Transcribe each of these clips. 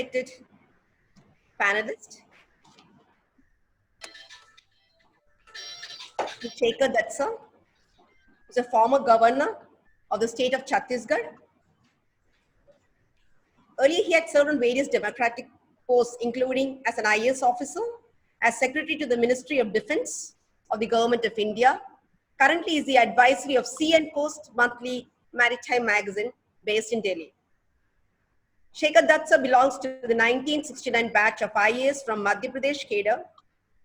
respected panelists, Shekhar Datsa is a former governor of the state of Chhattisgarh. Earlier, he had served on various democratic posts, including as an IAS officer, as Secretary to the Ministry of Defense of the Government of India. Currently, is the advisory of Sea and Coast Monthly Maritime Magazine based in Delhi. Shekhar Datsa belongs to the 1969 batch of IAS from Madhya Pradesh cadre.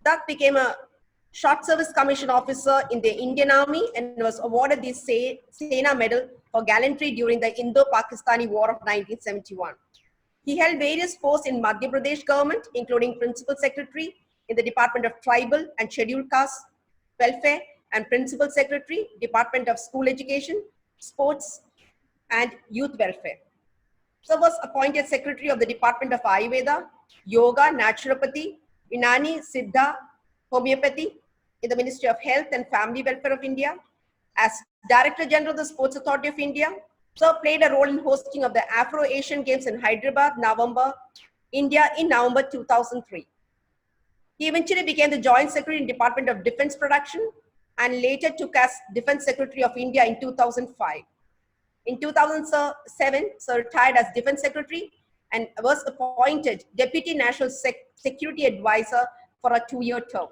Dutt became a short service commission officer in the Indian Army and was awarded the Sena Medal for gallantry during the Indo-Pakistani War of 1971. He held various posts in Madhya Pradesh government, including Principal Secretary in the Department of Tribal and Scheduled Caste Welfare and Principal Secretary, Department of School Education, Sports and Youth Welfare. So was appointed Secretary of the Department of Ayurveda, Yoga, Naturopathy, Unani, Siddha, Homeopathy in the Ministry of Health and Family Welfare of India. As Director General of the Sports Authority of India, Sir played a role in hosting of the Afro-Asian Games in Hyderabad, India in November 2003. He eventually became the Joint Secretary in Department of Defense Production and later took as Defense Secretary of India in 2005. In 2007, Sir retired as Defense Secretary and was appointed Deputy National Security Advisor for a 2-year term.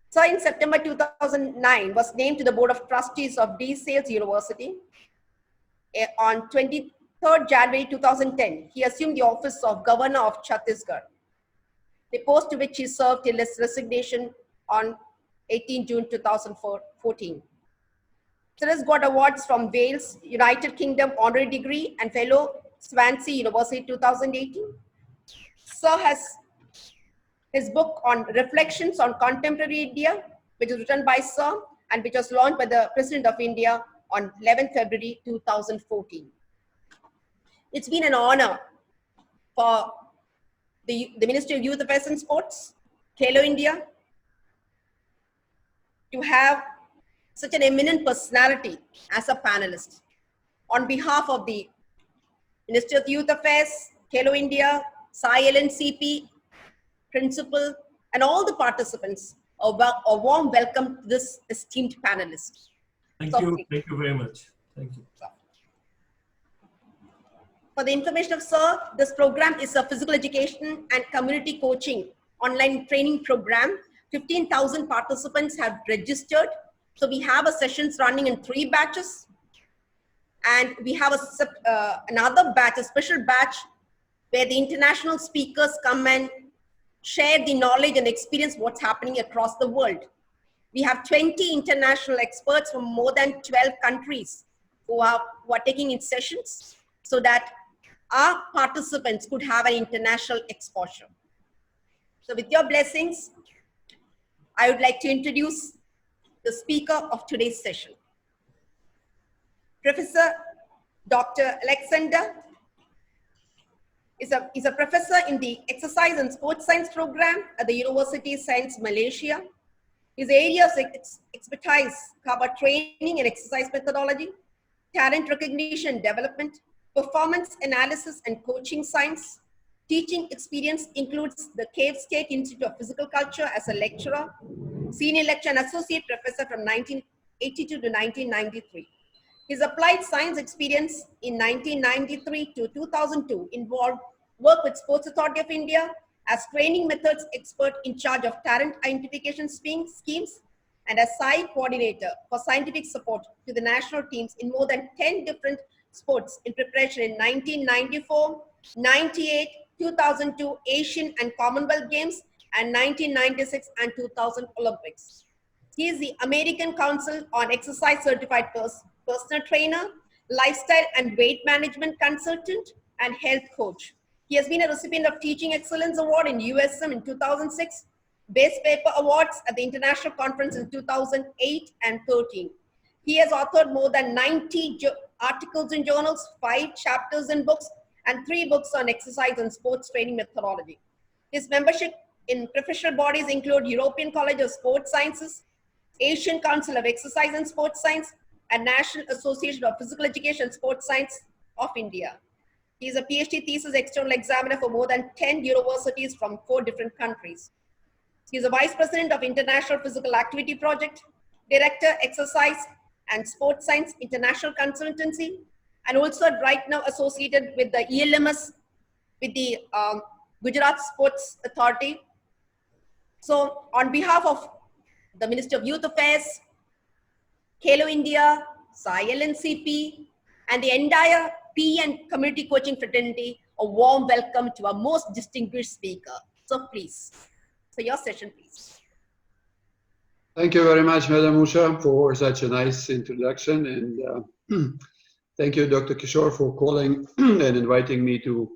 Sir in September 2009 was named to the Board of Trustees of D. Sales University. On 23rd January 2010, he assumed the office of Governor of Chhattisgarh, the post to which he served till his resignation on 18 June 2014. Sir has got awards from Wales, United Kingdom Honorary Degree and Fellow Swansea University 2018. Sir has his book on Reflections on Contemporary India, which is written by Sir and which was launched by the President of India on 11 February 2014. It's been an honor for the Ministry of Youth Affairs and Sports, Khelo India, to have such an eminent personality as a panelist. On behalf of the Ministry of Youth Affairs, Khelo India, LNCPE, Principal, and all the participants, a warm welcome to this esteemed panelist. Thank you very much. Thank you. For the information of Sir, this program is a physical education and community coaching online training program. 15,000 participants have registered. So we have a sessions running in 3 batches. And we have another batch, a special batch, where the international speakers come and share the knowledge and experience what's happening across the world. We have 20 international experts from more than 12 countries who are taking in sessions so that our participants could have an international exposure. So with your blessings, I would like to introduce the speaker of today's session. Professor Dr. Oleksandr is a professor in the Exercise and Sports Science program at the University of Science, Malaysia. His areas of expertise cover training and exercise methodology, talent recognition and development, performance analysis and coaching science. Teaching experience includes the Cave State Institute of Physical Culture as a lecturer, senior lecturer and associate professor from 1982 to 1993. His applied science experience in 1993 to 2002 involved work with Sports Authority of India as training methods expert in charge of talent identification schemes and as SAI coordinator for scientific support to the national teams in more than 10 different sports in preparation in 1994, 98, 2002 Asian and Commonwealth Games and 1996 and 2000 Olympics. He is the American Council on Exercise Certified Personal Trainer, Lifestyle and Weight Management Consultant, and Health Coach. He has been a recipient of Teaching Excellence Award in USM in 2006, Best Paper Awards at the International Conference in 2008 and 13. He has authored more than 90 articles in journals, 5 chapters in books, and 3 books on exercise and sports training methodology. His membership in professional bodies include European College of Sports Sciences, Asian Council of Exercise and Sports Science, and National Association of Physical Education and Sports Science of India. He is a PhD thesis external examiner for more than 10 universities from 4 different countries. He is a Vice President of International Physical Activity Project, Director, Exercise and Sports Science International Consultancy, and also right now associated with the ELMS, with the Gujarat Sports Authority. So on behalf of the Ministry of Youth Affairs, Khelo India, LNCPE, and the entire PE and community coaching fraternity, a warm welcome to our most distinguished speaker. So please, for your session, please. Thank you very much, Madam Usha, for such a nice introduction. And thank you, Dr. Kishore, for calling and inviting me to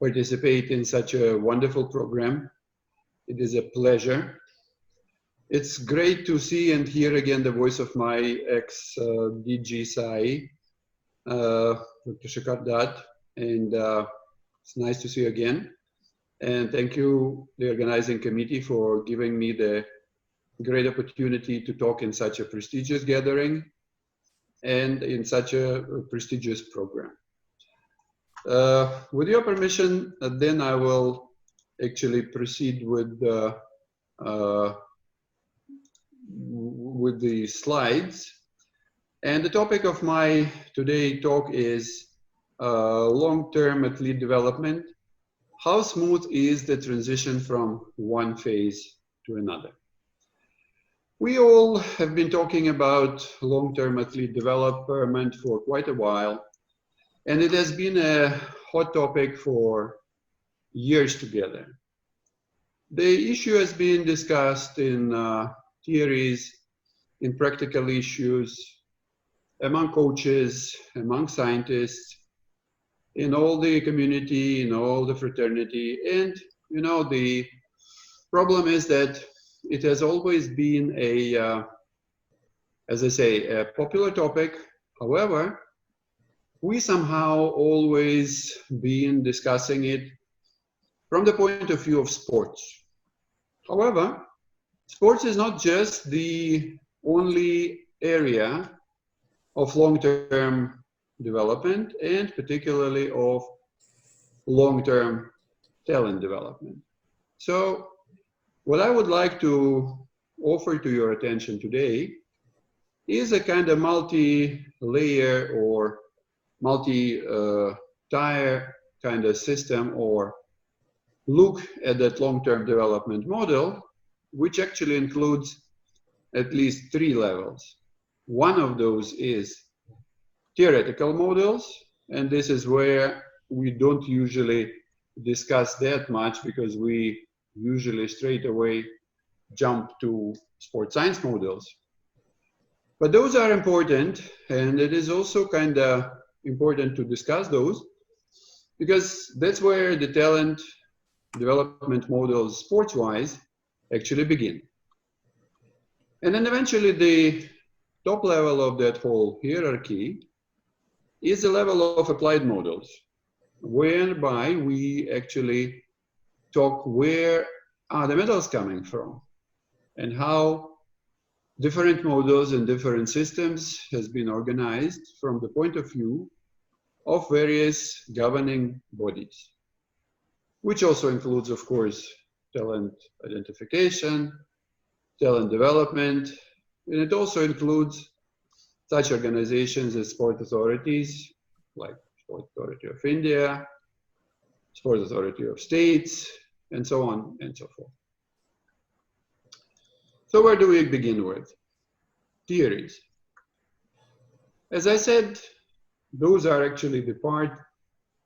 participate in such a wonderful program. It is a pleasure. It's great to see and hear again the voice of my ex-DG SAI, Dr. Shekhar Dutt, and it's nice to see you again. And thank you, the organizing committee, for giving me the great opportunity to talk in such a prestigious gathering and in such a prestigious program. With your permission, then I will actually proceed with the slides. And the topic of my today talk is long-term athlete development. How smooth is the transition from one phase to another? We all have been talking about long-term athlete development for quite a while, and it has been a hot topic for years together. The issue has been discussed in theories, in practical issues, among coaches, among scientists, in all the community, in all the fraternity. And, you know, the problem is that it has always been a, as I say, a popular topic. However, we somehow always been discussing it from the point of view of sports. However, sports is not just the only area of long-term development, and particularly of long-term talent development. So what I would like to offer to your attention today is a kind of multi-layer or multi-tier kind of system, or look at that long-term development model, which actually includes at least 3 levels. One of those is theoretical models, and this is where we don't usually discuss that much, because we usually straight away jump to sports science models. But those are important, and it is also kind of important to discuss those, because that's where the talent development models sports-wise actually begin. And then eventually the top level of that whole hierarchy is the level of applied models, whereby we actually talk where are the medals coming from and how different models and different systems has been organized from the point of view of various governing bodies, which also includes, of course, talent identification, talent development, and it also includes such organizations as sport authorities, like Sports Authority of India, Sports Authority of States, and so on and so forth. So where do we begin with? Theories. As I said, those are actually the part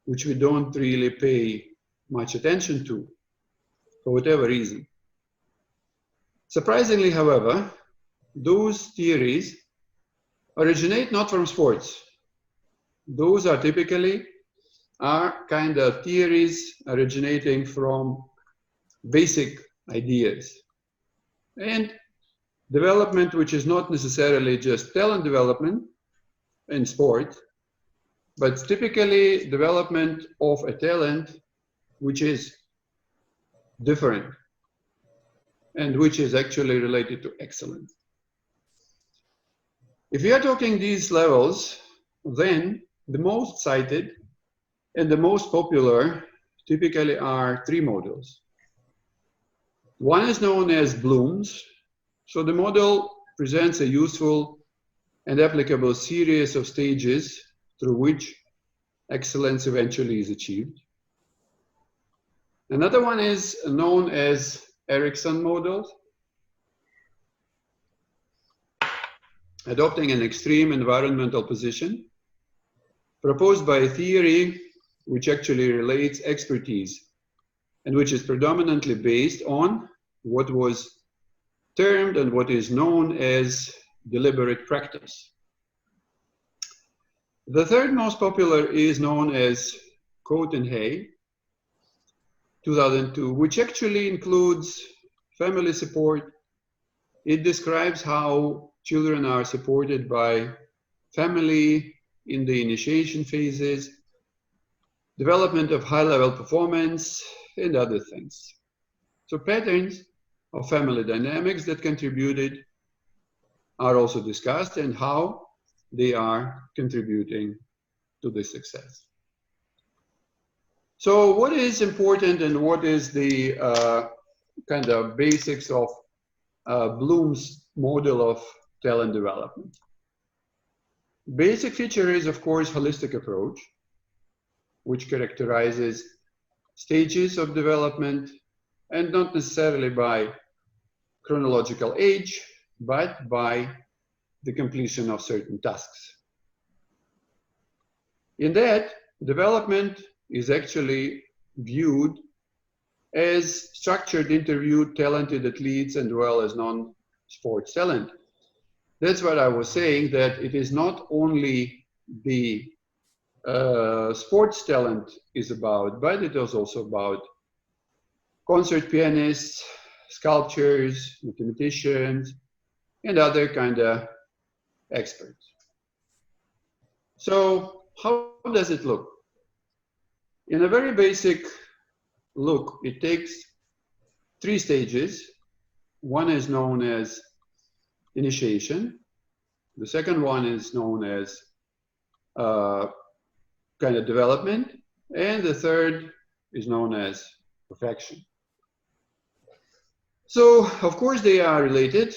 which we don't really pay much attention to, for whatever reason. Surprisingly, however, those theories originate not from sports. Those are typically kind of theories originating from basic ideas and development, which is not necessarily just talent development in sport, but typically development of a talent which is different and which is actually related to excellence. If we are talking these levels, then the most cited And the most popular typically are three models. One is known as Bloom's. So the model presents a useful and applicable series of stages through which excellence eventually is achieved. Another one is known as Ericsson model, adopting an extreme environmental position, proposed by a theory which actually relates expertise and which is predominantly based on what was termed and what is known as deliberate practice. The third most popular is known as Cote and Harre, 2002, which actually includes family support. It describes how children are supported by family in the initiation phases, development of high-level performance, and other things. So patterns of family dynamics that contributed are also discussed and how they are contributing to the success. So what is important and what is the kind of basics of Bloom's model of talent development? Basic feature is, of course, holistic approach, which characterizes stages of development and not necessarily by chronological age, but by the completion of certain tasks. In that, development is actually viewed as structured, interviewed, talented athletes and well as non-sports talent. That's what I was saying, that it is not only the sports talent is about, but it is also about concert pianists, sculptors, mathematicians, and other kind of experts. So how does it look? In a very basic look, it takes three stages. One is known as initiation. The second one is known as kind of development. And the third is known as perfection. So, of course, they are related,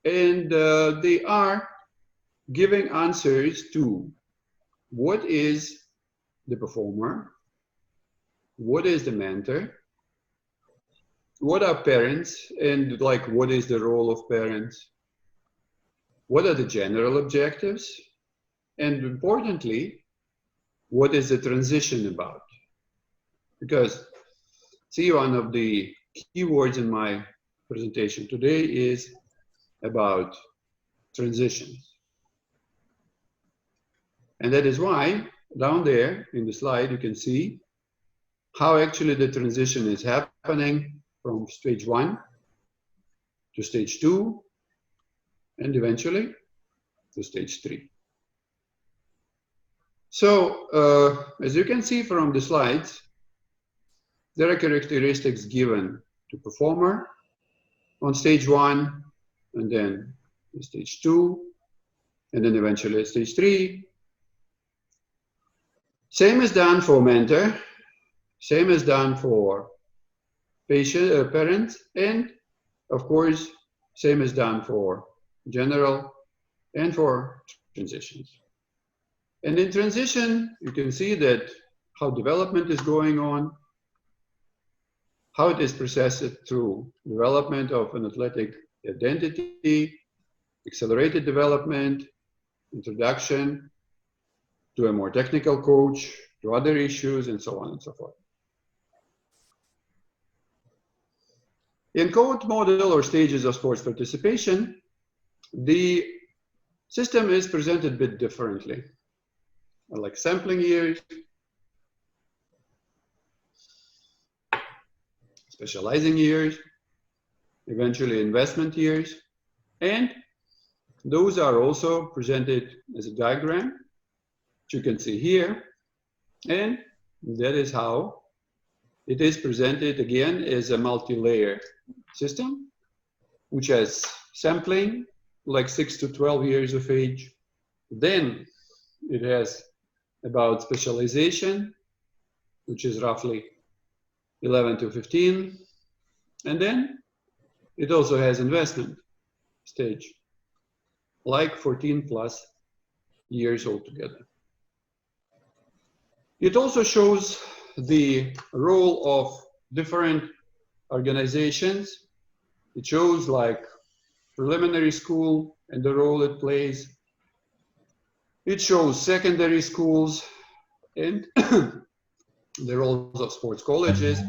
and they are giving answers to what is the performer, what is the mentor, what are parents, and like what is the role of parents, what are the general objectives, and importantly, what is the transition about? Because see, one of the keywords in my presentation today is about transitions. And that is why down there in the slide you can see how actually the transition is happening from stage 1 to stage 2 and eventually to stage 3. So as you can see from the slides, there are characteristics given to performer on stage 1 and then stage 2 and then eventually stage 3. Same is done for mentor, same is done for patient, parents, and of course, same is done for general and for transitions. And in transition, you can see that how development is going on, how it is processed through development of an athletic identity, accelerated development, introduction to a more technical coach, to other issues, and so on and so forth. In Cote model or stages of sports participation, the system is presented a bit differently, like sampling years, specializing years, eventually investment years, and those are also presented as a diagram, which you can see here, and that is how it is presented again as a multi-layer system, which has sampling, like 6 to 12 years of age. Then it has about specialization, which is roughly 11 to 15. And then it also has investment stage, like 14 plus years altogether. It also shows the role of different organizations. It shows like preliminary school and the role it plays. It shows secondary schools and the roles of sports colleges.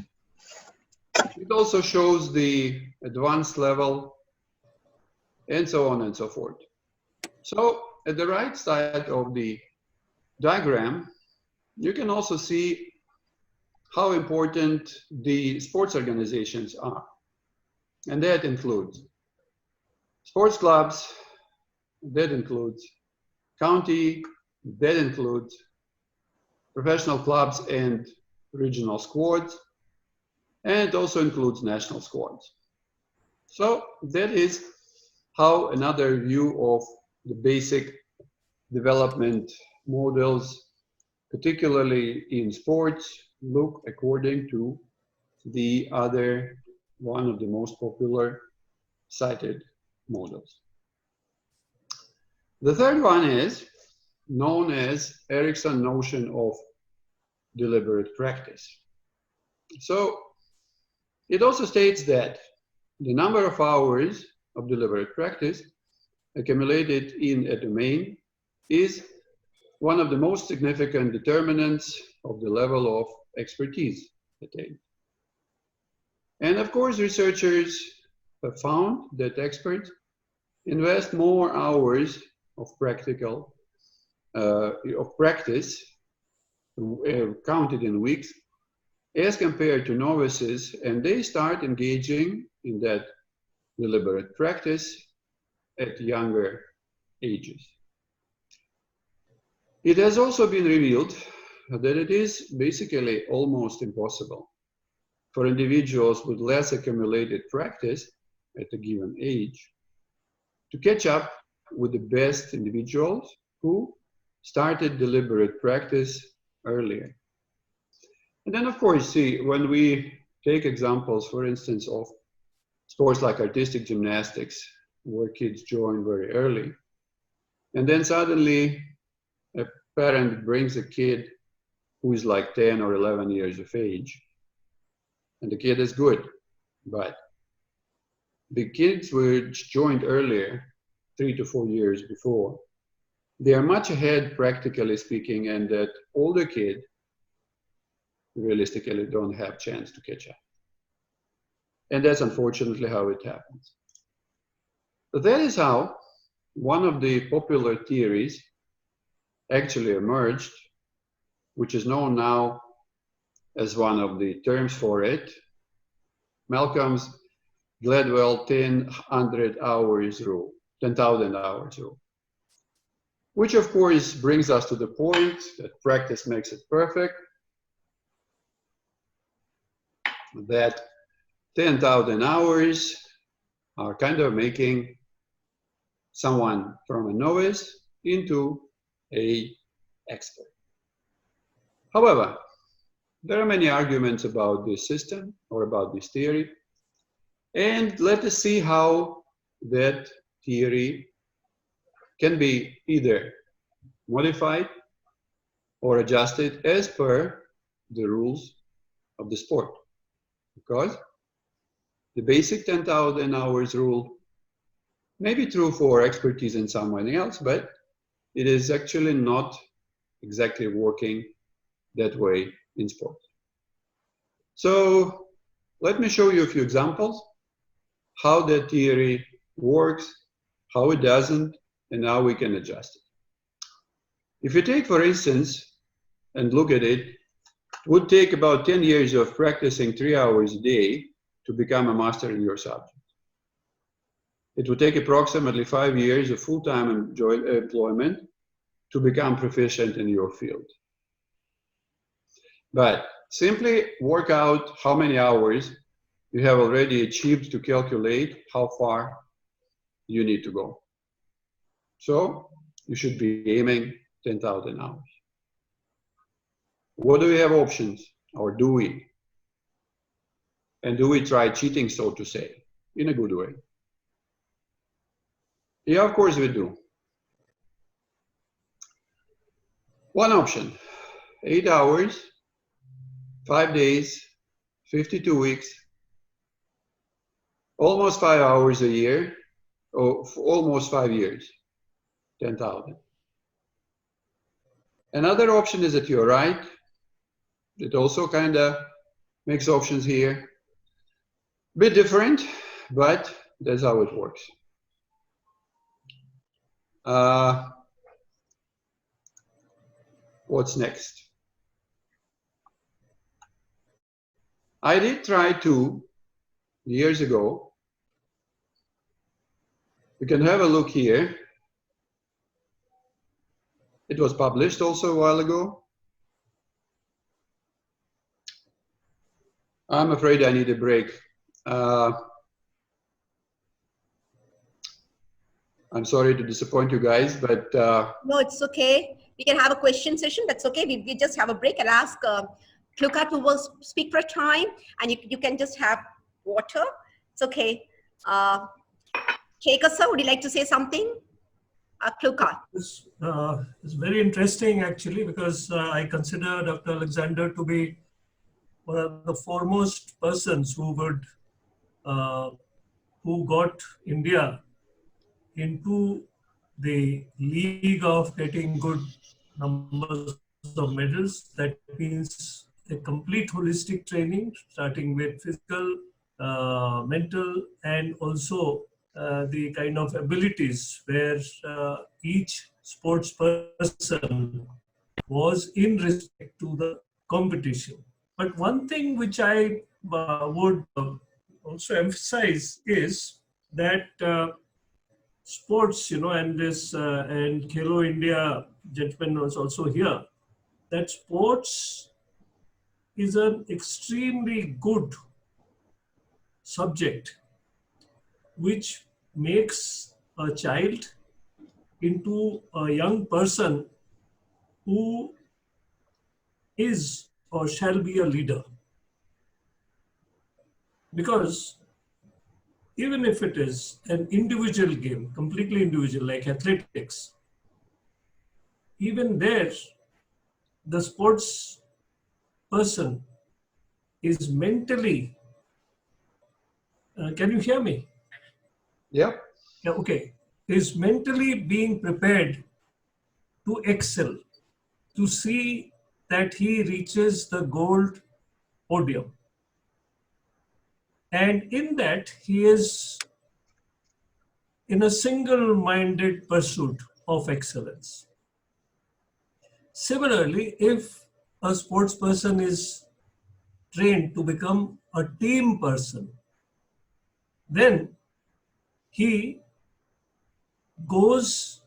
It also shows the advanced level and so on and so forth. So at the right side of the diagram, you can also see how important the sports organizations are. And that includes sports clubs, that includes county, that includes professional clubs and regional squads, and it also includes national squads. So that is how another view of the basic development models, particularly in sports, look according to the other one of the most popular cited models. The third one is known as Ericsson notion of deliberate practice. So it also states that the number of hours of deliberate practice accumulated in a domain is one of the most significant determinants of the level of expertise attained. And of course, researchers have found that experts invest more hours of practice counted in weeks as compared to novices, and they start engaging in that deliberate practice at younger ages. It has also been revealed that it is basically almost impossible for individuals with less accumulated practice at a given age to catch up with the best individuals who started deliberate practice earlier. And then, of course, see, when we take examples, for instance, of sports like artistic gymnastics, where kids join very early, and then suddenly a parent brings a kid who is like 10 or 11 years of age, and the kid is good, but the kids which joined earlier, 3 to 4 years before, they are much ahead, practically speaking, and that older kid realistically don't have chance to catch up. And that's unfortunately how it happens. But that is how one of the popular theories actually emerged, which is known now as one of the terms for it, Malcolm's Gladwell 10,000 hours rule, which of course brings us to the point that practice makes it perfect, that 10,000 hours are kind of making someone from a novice into an expert. However, there are many arguments about this system or about this theory, and let us see how that theory can be either modified or adjusted as per the rules of the sport. Because the basic 10,000 hours rule may be true for expertise in something else, but it is actually not exactly working that way in sport. So let me show you a few examples, how that theory works, how it doesn't, and how we can adjust it. If you take, for instance, and look at it, it would take about 10 years of practicing 3 hours a day to become a master in your subject. It would take approximately 5 years of full-time employment to become proficient in your field. But simply work out how many hours you have already achieved to calculate how far you need to go. So you should be aiming 10,000 hours. What do we have options? Or do we? And do we try cheating, so to say, in a good way? Yeah, of course we do. One option, 8 hours, 5 days, 52 weeks, almost 5 hours a year, or almost 5 years, 10,000. Another option is that you're right. It also kind of makes options here. Bit different, but that's how it works. What's next? I did try 2 years ago. You can have a look here. It was published also a while ago. I'm afraid I need a break. I'm sorry to disappoint you guys, but... No, it's okay. We can have a question session. That's okay. We just have a break. I'll ask Kluka to speak for a time, and you can just have water. It's okay. Keka sir, would you like to say something? Kluka. It's very interesting actually, because I consider Dr. Oleksandr to be one of the foremost persons who got India into the league of getting good numbers of medals. That means a complete holistic training, starting with physical, mental, and also the kind of abilities where each sports person was in respect to the competition. But one thing which I would also emphasize is that sports, and this and Khelo India gentleman was also here, that sports is an extremely good subject which makes a child into a young person who is or shall be a leader. Because even if it is an individual game, completely individual, like athletics, even there, the sports person is mentally, can you hear me? Yep. Yeah, okay. Is mentally being prepared to excel, to see that he reaches the gold podium. And in that, he is in a single-minded pursuit of excellence. Similarly, if a sports person is trained to become a team person, then he goes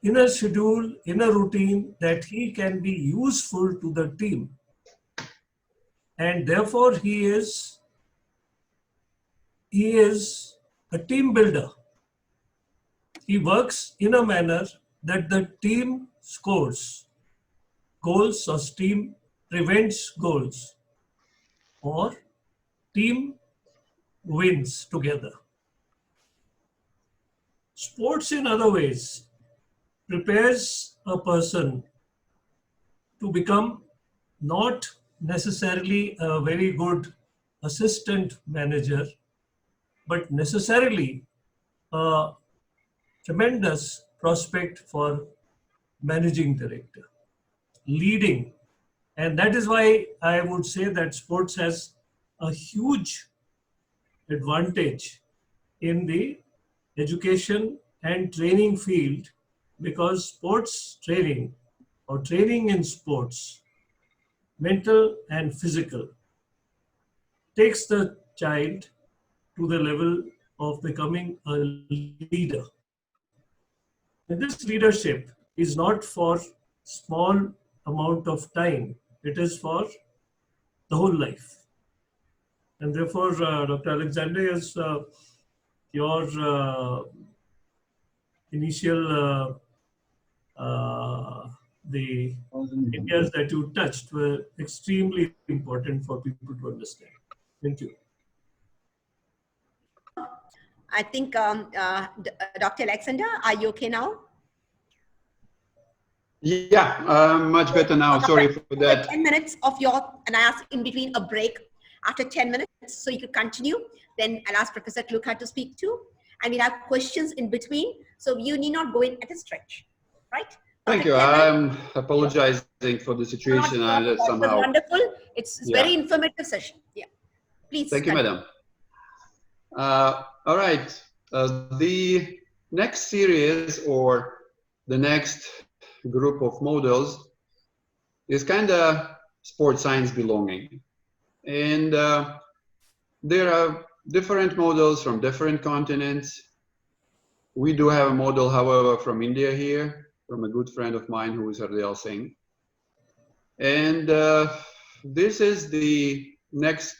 in a schedule, in a routine that he can be useful to the team. And therefore, he is a team builder. He works in a manner that the team scores goals, or team prevents goals, or team wins together. Sports, in other ways, prepares a person to become not necessarily a very good assistant manager, but necessarily a tremendous prospect for managing director, leading. And that is why I would say that sports has a huge advantage in the education and training field, because sports training, or training in sports, mental and physical, takes the child to the level of becoming a leader. And this leadership is not for small amount of time, it is for the whole life. And therefore, Dr. Alexander, is your initial the Indias that you touched were extremely important for people to understand. Thank you. I think, Dr. Alexander, are you okay now? Yeah, much better now. Sorry for that. 10 minutes of your, and I ask in between a break after 10 minutes, so you could continue. Then I'll ask Professor Kluka to speak too. And we'll have questions in between, so you need not go in at a stretch, right? Thank you. I'm apologizing for the situation. It was wonderful. It's very informative session. Yeah, please. Thank you, madam. All right. The next series or the next group of models is kind of sports science belonging. And there are different models from different continents. We do have a model, however, from India here, from a good friend of mine who is Hardayal Singh. And this is the next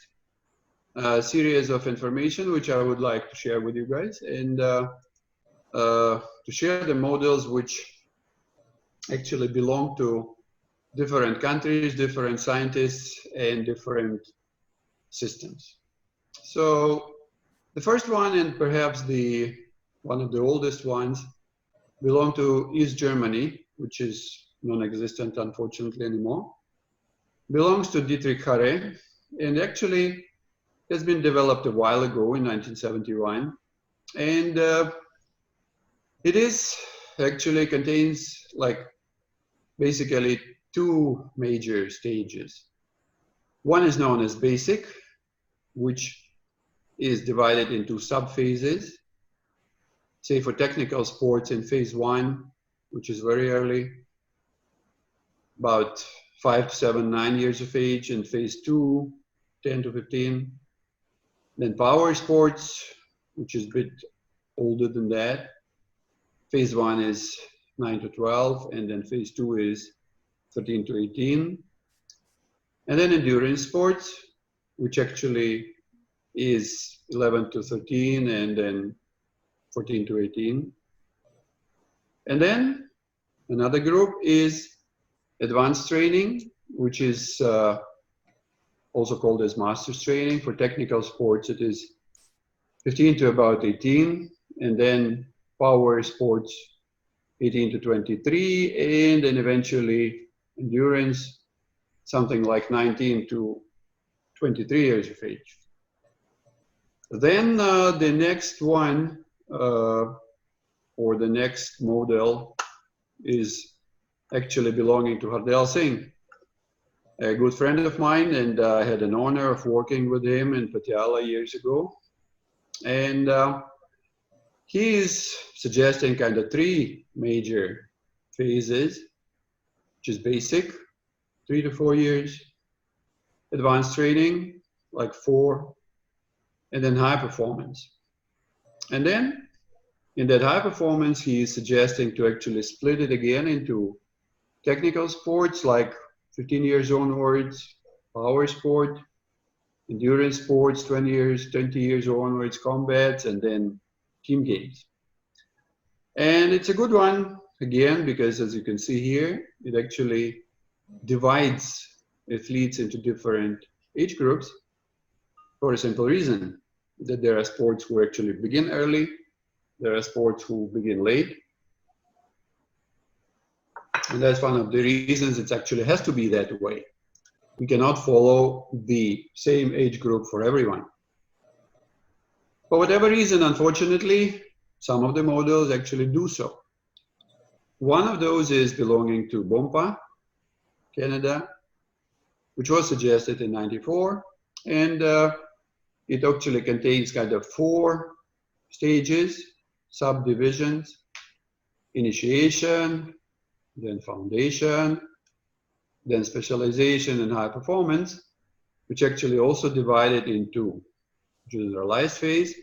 series of information which I would like to share with you guys, and to share the models which actually belong to different countries, different scientists, and different systems. So the first one, and perhaps one of the oldest ones, belong to East Germany, which is non-existent unfortunately anymore. Belongs to Dietrich Harre, and actually has been developed a while ago in 1971. And it is actually contains like basically two major stages. One is known as basic, which is divided into sub-phases. Say for technical sports in phase 1, which is very early, about 5 to 7, 9 years of age, and phase 2, 10 to 15. Then power sports, which is a bit older than that. Phase 1 is 9 to 12, and then phase 2 is 13 to 18. And then endurance sports, which actually is 11 to 13, and then 14 to 18. And then another group is advanced training, which is also called as master's training. For technical sports, it is 15 to about 18, and then power sports 18 to 23, and then eventually endurance, something like 19 to 23 years of age. Then the next one, or the next model, is actually belonging to Hardayal Singh, a good friend of mine, and I had an honor of working with him in Patiala years ago. And he is suggesting kind of 3 major phases, which is basic, 3 to 4 years, advanced training, like 4, and then high performance. And then in that high performance, he is suggesting to actually split it again into technical sports, like 15 years onwards, power sport, endurance sports, 20 years onwards, combats, and then team games. And it's a good one, again, because as you can see here, it actually divides athletes into different age groups for a simple reason, that there are sports who actually begin early, there are sports who begin late. And that's one of the reasons it actually has to be that way. We cannot follow the same age group for everyone. For whatever reason, unfortunately, some of the models actually do so. One of those is belonging to Bompa, Canada, which was suggested in '94, and it actually contains kind of 4 stages, subdivisions: initiation, then foundation, then specialization and high performance, which actually also divided into generalized phase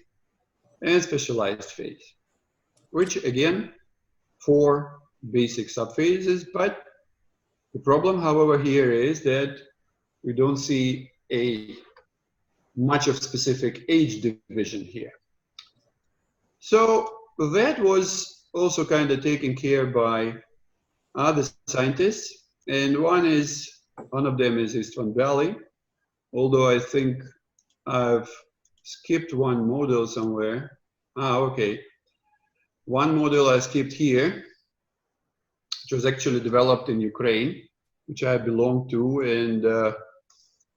and specialized phase, which again, 4 basic subphases. But the problem, however, here is that we don't see much of specific age division here. So that was also kind of taken care by other scientists, and one of them is Istvan Balyi, although I think I've skipped one module somewhere. Okay. One module I skipped here, which was actually developed in Ukraine, which I belong to, and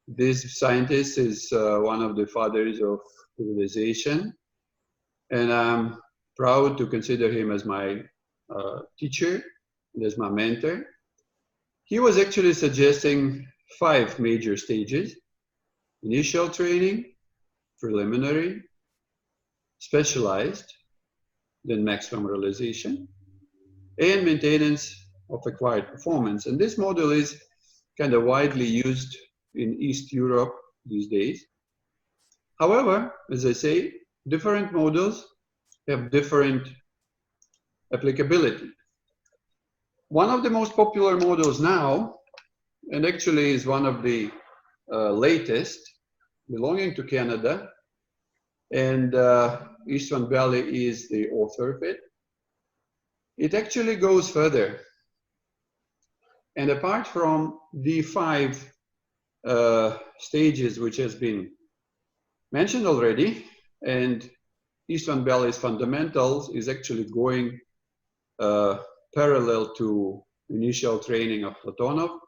this scientist is one of the fathers of civilization, and I'm proud to consider him as my teacher and as my mentor. He was actually suggesting 5 major stages: initial training, preliminary, specialized, then maximum realization, and maintenance of acquired performance. And this model is kind of widely used in East Europe these days. However, as I say, different models have different applicability. One of the most popular models now, and actually is one of the latest, belonging to Canada, and Istvan Balyi is the author of it. It actually goes further. And apart from the 5 stages which has been mentioned already, and Istvan Balyi's fundamentals is actually going parallel to initial training of Platonov.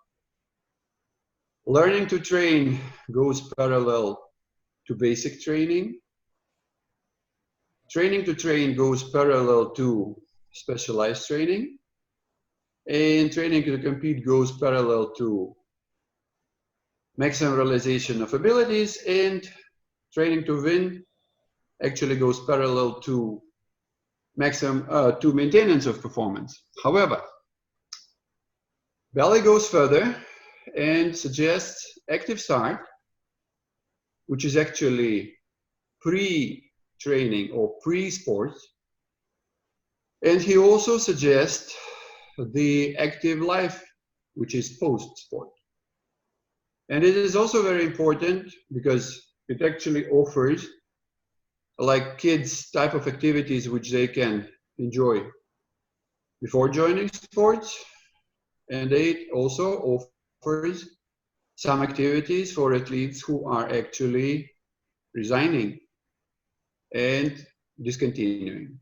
Learning to train goes parallel to basic training. Training to train goes parallel to specialized training. And training to compete goes parallel to maximum realization of abilities, and training to win actually goes parallel to maximum to maintenance of performance. However, Balyi goes further and suggests active start, which is actually pre-training or pre-sports, and he also suggests the active life, which is post-sport. And it is also very important because it actually offers like kids type of activities which they can enjoy before joining sports, and it also offers some activities for athletes who are actually resigning and discontinuing.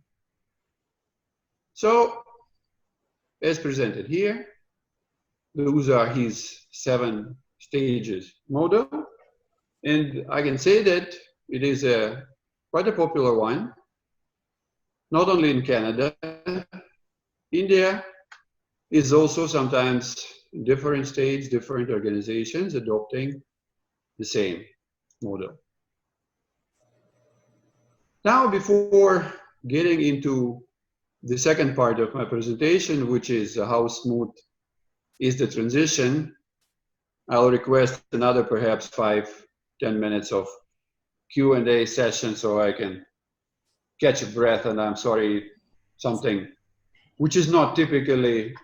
So, as presented here, those are his 7 stages model, and I can say that it is quite a popular one, not only in Canada. India is also sometimes in different states, different organizations adopting the same model. Now, before getting into the second part of my presentation, which is how smooth is the transition, I'll request another perhaps 5-10 minutes of Q&A session so I can catch a breath, and I'm sorry, something which is not typically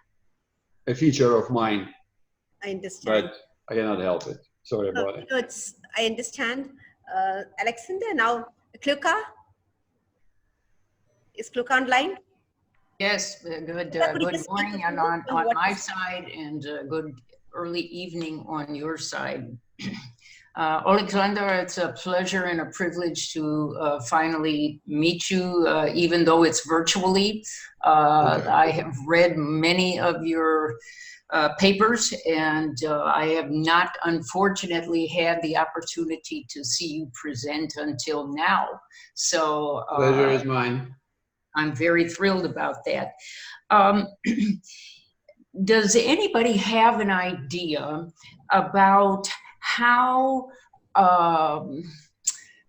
a feature of mine. I understand. But I cannot help it. Sorry about it. No, I understand. Alexander, now Kluka. Is Kluka online? Yes, good morning on my side, and good early evening on your side. Oleksandr, it's a pleasure and a privilege to finally meet you, even though it's virtually. I have read many of your papers, and I have not, unfortunately, had the opportunity to see you present until now. So Pleasure is mine. I'm very thrilled about that. Does anybody have an idea about how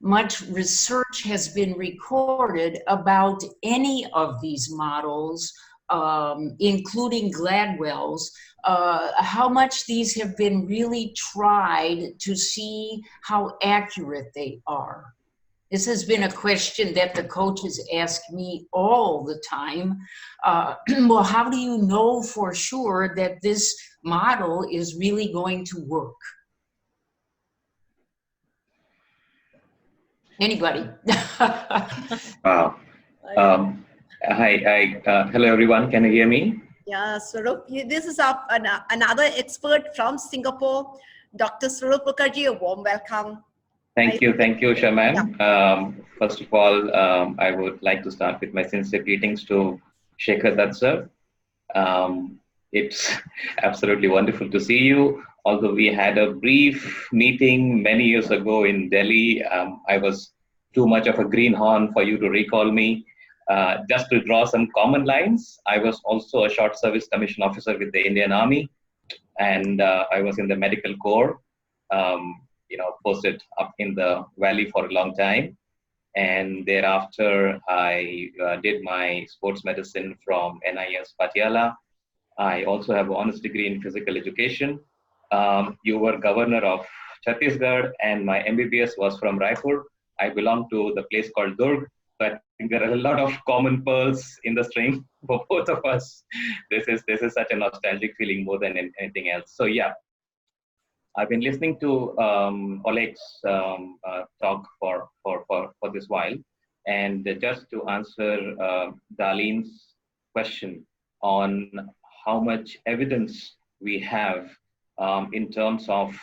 much research has been recorded about any of these models, including Gladwell's, how much these have been really tried to see how accurate they are? This has been a question that the coaches ask me all the time. Well, how do you know for sure that this model is really going to work? Anybody? Wow. Hi, hello everyone. Can you hear me? Yeah, Swarup, this is another expert from Singapore, Dr. Swarup Mukherjee. A warm welcome. Thank you, Shaman. First of all, I would like to start with my sincere greetings to Shekhar Dutt sir. It's absolutely wonderful to see you. Although we had a brief meeting many years ago in Delhi, I was too much of a greenhorn for you to recall me. Just to draw some common lines, I was also a short service commission officer with the Indian Army, and I was in the medical corps. Posted up in the valley for a long time. And thereafter, I did my sports medicine from NIS Patiala. I also have an honors degree in physical education. You were governor of Chhattisgarh, and my MBBS was from Raipur. I belong to the place called Durg. So I think there are a lot of common pearls in the string for both of us. This is such a nostalgic feeling more than anything else. So yeah. I've been listening to Oleg's talk for this while, and just to answer Darlene's question on how much evidence we have in terms of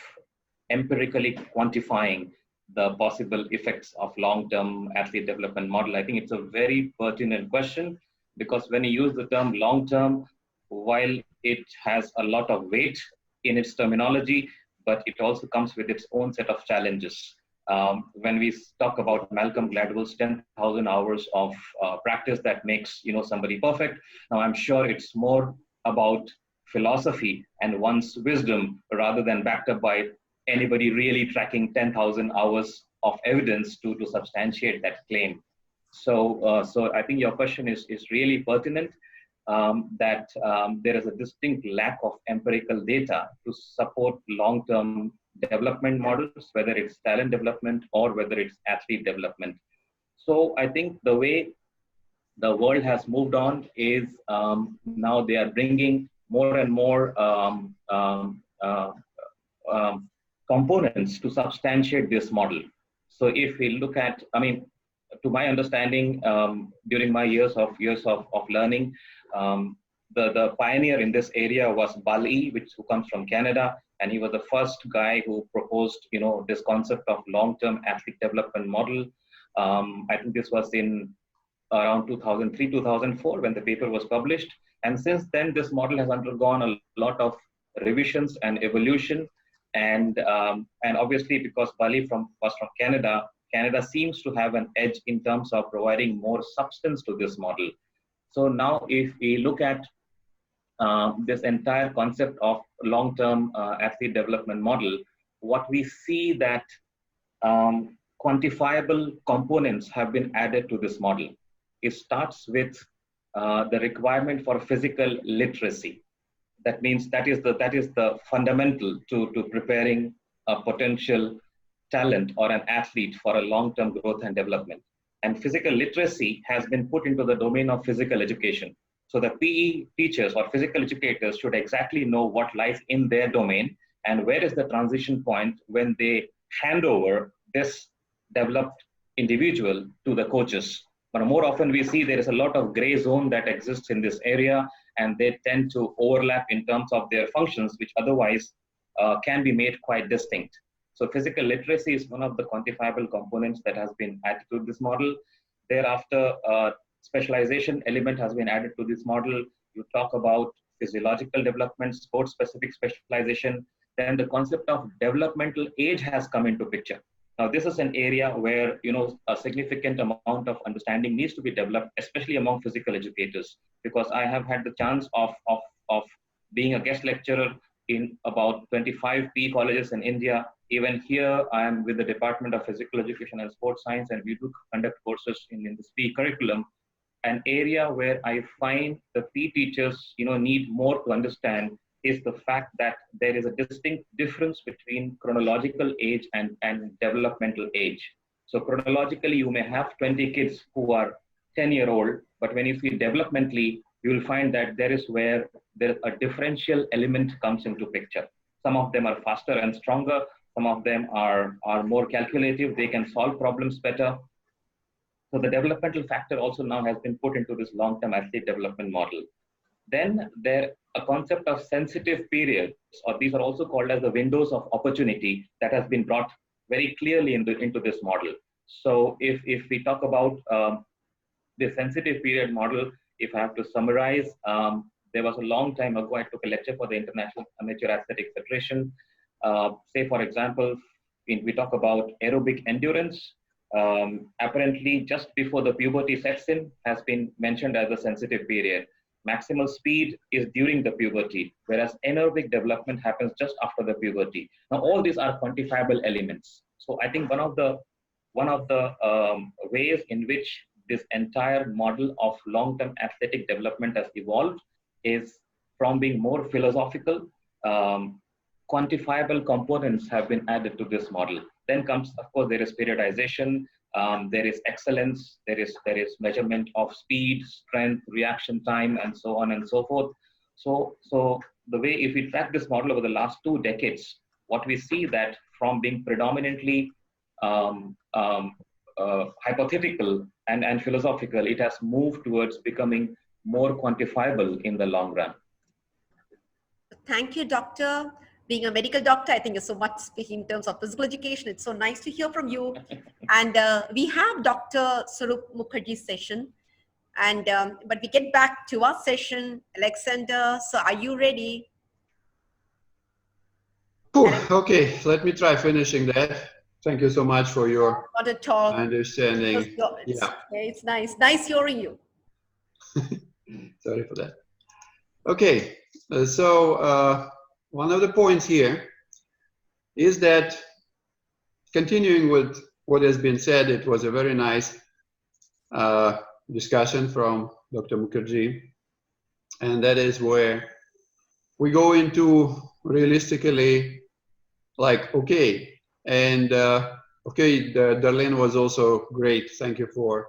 empirically quantifying the possible effects of long-term athlete development model, I think it's a very pertinent question, because when you use the term long-term, while it has a lot of weight in its terminology, but it also comes with its own set of challenges. When we talk about Malcolm Gladwell's 10,000 hours of practice that makes somebody perfect, now I'm sure it's more about philosophy and one's wisdom rather than backed up by anybody really tracking 10,000 hours of evidence to substantiate that claim. So I think your question is really pertinent. That there is a distinct lack of empirical data to support long-term development models, whether it's talent development or whether it's athlete development. So I think the way the world has moved on is now they are bringing more and more components to substantiate this model. So if we look at, to my understanding, during my years of learning, the pioneer in this area was Balyi, who comes from Canada, and he was the first guy who proposed, this concept of long-term athlete development model. I think this was in around 2003, 2004 when the paper was published, and since then this model has undergone a lot of revisions and evolution, and obviously because Balyi was from Canada, Canada seems to have an edge in terms of providing more substance to this model. So now if we look at this entire concept of long-term athlete development model, what we see that quantifiable components have been added to this model. It starts with the requirement for physical literacy. That means that is the fundamental to preparing a potential talent or an athlete for a long-term growth and development. And physical literacy has been put into the domain of physical education. So the PE teachers or physical educators should exactly know what lies in their domain and where is the transition point when they hand over this developed individual to the coaches. But more often we see there is a lot of gray zone that exists in this area, and they tend to overlap in terms of their functions, which otherwise can be made quite distinct. So physical literacy is one of the quantifiable components that has been added to this model. Thereafter, specialization element has been added to this model. You talk about physiological development, sport-specific specialization. Then the concept of developmental age has come into picture. Now, this is an area where a significant amount of understanding needs to be developed, especially among physical educators, because I have had the chance of being a guest lecturer in about 25 PE colleges in India. Even here, I am with the Department of Physical Education and Sports Science, and we do conduct courses in the PE curriculum. An area where I find the PE teachers, need more to understand is the fact that there is a distinct difference between chronological age and developmental age. So chronologically, you may have 20 kids who are 10-year-old, but when you see developmentally, you will find that there is where a differential element comes into picture. Some of them are faster and stronger. Some of them are more calculative. They can solve problems better. So the developmental factor also now has been put into this long-term athlete development model. Then a concept of sensitive periods, or these are also called as the windows of opportunity, that has been brought very clearly into this model. So if we talk about the sensitive period model, if I have to summarize, there was a long time ago, I took a lecture for the International Amateur Athletics Federation. Say, for example, we talk about aerobic endurance. Apparently, just before the puberty sets in, has been mentioned as a sensitive period. Maximal speed is during the puberty, whereas anaerobic development happens just after the puberty. Now, all these are quantifiable elements. So I think one of the ways in which this entire model of long-term athletic development has evolved is from being more philosophical. Quantifiable components have been added to this model. Then comes, of course, there is periodization, there is excellence, there is measurement of speed, strength, reaction time, and so on and so forth. So the way, if we track this model over the last 2 decades, what we see that from being predominantly hypothetical and philosophical, it has moved towards becoming more quantifiable in the long run. Thank you, doctor. Being a medical doctor, I think you're so much speaking in terms of physical education. It's so nice to hear from you. And we have Dr. Swarup Mukherjee's session. And but we get back to our session. Oleksandr, so are you ready? Okay, let me try finishing that. Thank you so much for your understanding. Yeah, it's nice. Nice hearing you. Sorry for that. Okay, so one of the points here is that, continuing with what has been said, it was a very nice discussion from Dr. Mukherjee, and that is where we go into realistically, like, okay, and okay, Darlene was also great. Thank you for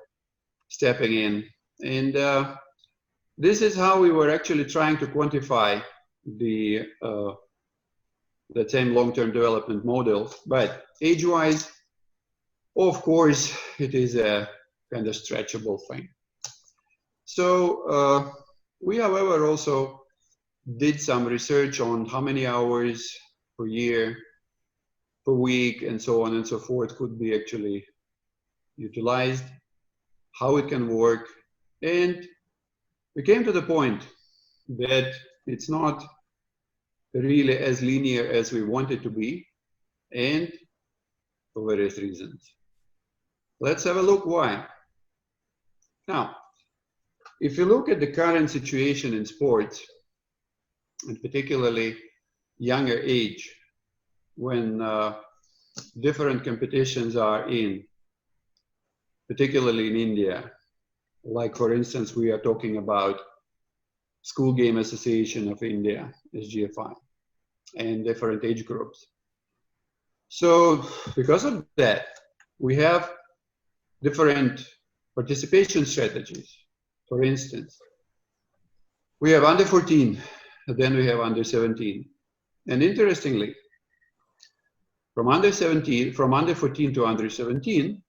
stepping in. And this is how we were actually trying to quantify the same long-term development model. But age-wise, of course, it is a kind of stretchable thing. So we, however, also did some research on how many hours per year, per week, and so on and so forth could be actually utilized, how it can work. And we came to the point that it's not really as linear as we want it to be, and for various reasons. Let's have a look why. Now, if you look at the current situation in sports, and particularly younger age, when different competitions are in, particularly in India, like for instance, we are talking about School Game Association of India, SGFI, and different age groups. So because of that, we have different participation strategies. For instance, we have under 14, then we have under 17. And interestingly, from under 14 to under 17,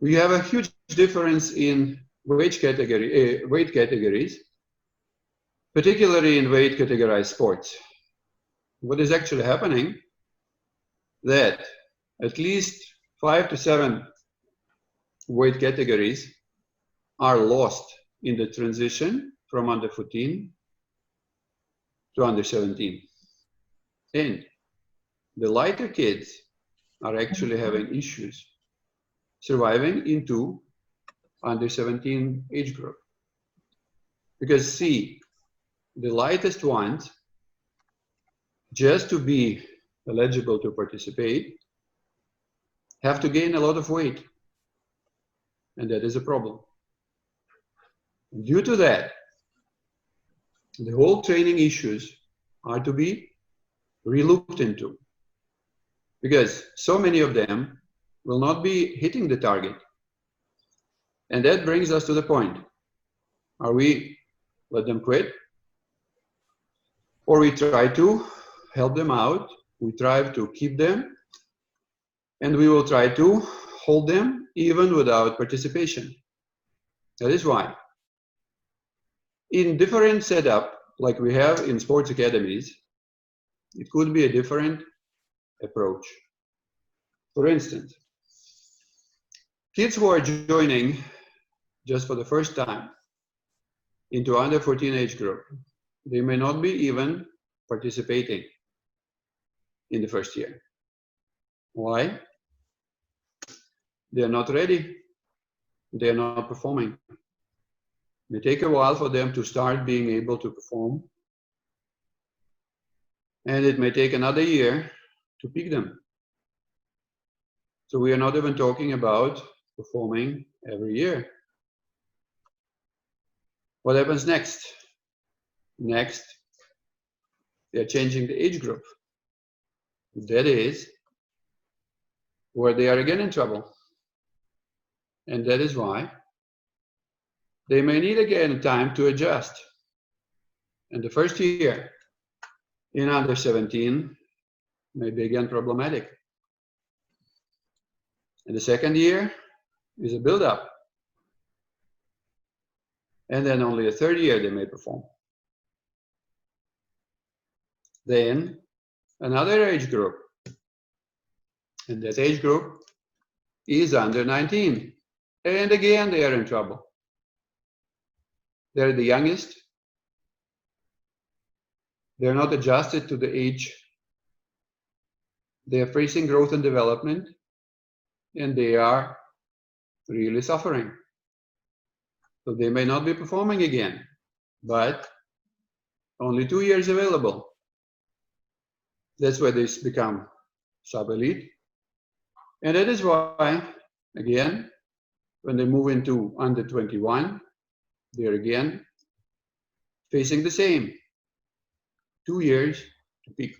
we have a huge difference in weight categories, particularly in weight categorized sports. What is actually happening? That at least 5 to 7 weight categories are lost in the transition from under 14 to under 17. And the lighter kids are actually having issues surviving into under 17 age group. Because see, the lightest ones, just to be eligible to participate, have to gain a lot of weight. And that is a problem. Due to that, the whole training issues are to be re-looked into, because so many of them will not be hitting the target. And that brings us to the point. Are we let them quit? Or we try to help them out, we try to keep them, and we will try to hold them even without participation. That is why In different setup, like we have in sports academies, it could be a different approach. For instance, kids who are joining just for the first time into under 14 age group, they may not be even participating in the first year. Why? They are not ready. They are not performing. It may take a while for them to start being able to perform. And it may take another year to pick them. So we are not even talking about performing every year. What happens next? Next, they are changing the age group. That is where they are again in trouble. And that is why they may need again time to adjust. And the first year in under 17 may be again problematic. And the second year is a build-up. And then only the third year they may perform. Then another age group. And that age group is under 19. And again, they are in trouble. They're the youngest. They're not adjusted to the age. They are facing growth and development, and they are really suffering. So they may not be performing again, but only 2 years available. That's where they become sub-elite. And that is why, again, when they move into under 21, they're again facing the same 2 years to peak.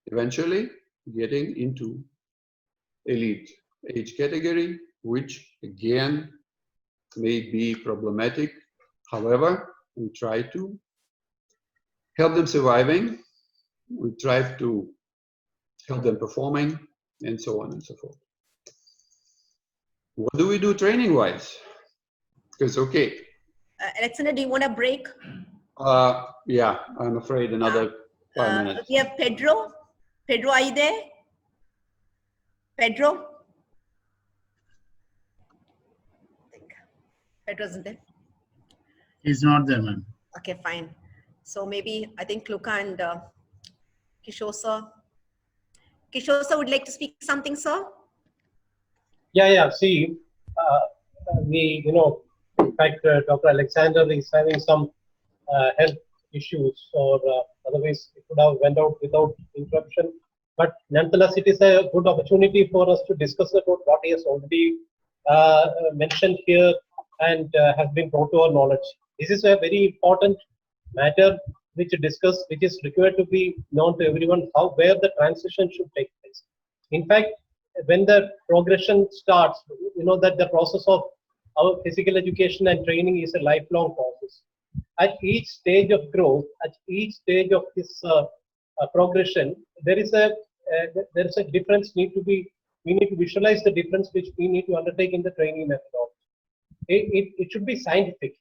Eventually getting into elite age category, which again may be problematic. However, we try to help them surviving, we try to help them performing, and so on and so forth. What do we do training-wise? Because, okay. Alexander, do you want a break? Yeah, I'm afraid another 5 minutes. We have Pedro. Pedro, are you there? Pedro? I think Pedro isn't there. He's not there, ma'am. Okay, fine. So maybe I think Luca and Kishore sir. Kishore sir would like to speak something, sir? Yeah. See, in fact, Dr. Alexander is having some health issues, or otherwise it would have went out without interruption. But nonetheless, it is a good opportunity for us to discuss about what he has already mentioned here and has been brought to our knowledge. This is a very important matter which is required to be known to everyone, where the transition should take place. In fact, when the progression starts, you know that the process of our physical education and training is a lifelong process. At each stage of growth, at each stage of this progression, there is a difference we need to visualize the difference which we need to undertake in the training methodology. It should be scientific.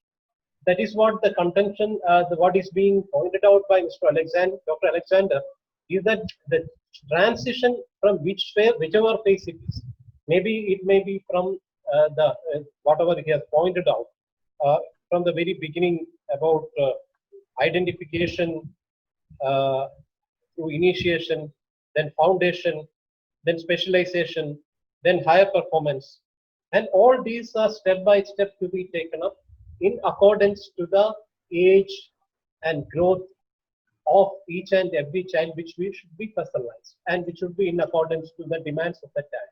That is what the contention, what is being pointed out by Dr. Alexander, is that the transition from whichever phase it is, maybe it may be from whatever he has pointed out, from the very beginning about identification, through initiation, then foundation, then specialization, then higher performance. And all these are step by step to be taken up in accordance to the age and growth of each and every child, which we should be personalized and which should be in accordance to the demands of that time,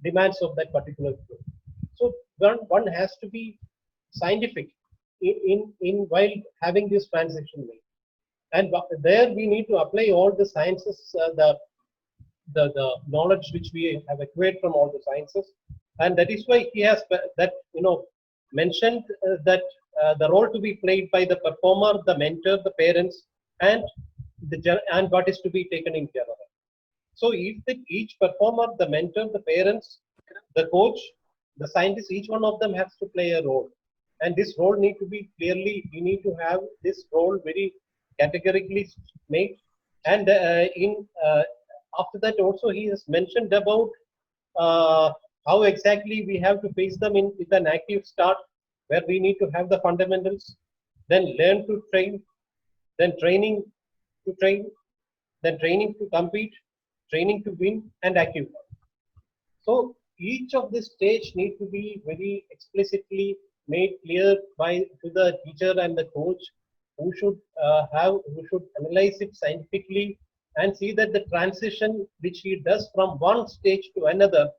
demands of that particular group. So one has to be scientific in while having this transition made. And there we need to apply all the sciences, the knowledge which we have acquired from all the sciences. And that is why he has that, mentioned that the role to be played by the performer, the mentor, the parents, and what is to be taken in care of. So if each performer, the mentor, the parents, the coach, the scientist, each one of them has to play a role And this role need to be clearly, we need to have this role very categorically made. And after that also he has mentioned about how exactly we have to face them with an active start, where we need to have the fundamentals, then learn to train, then training to train, then training to compete, training to win, and active. So each of this stage need to be very explicitly made clear to the teacher and the coach, who should analyze it scientifically and see that the transition which he does from one stage to another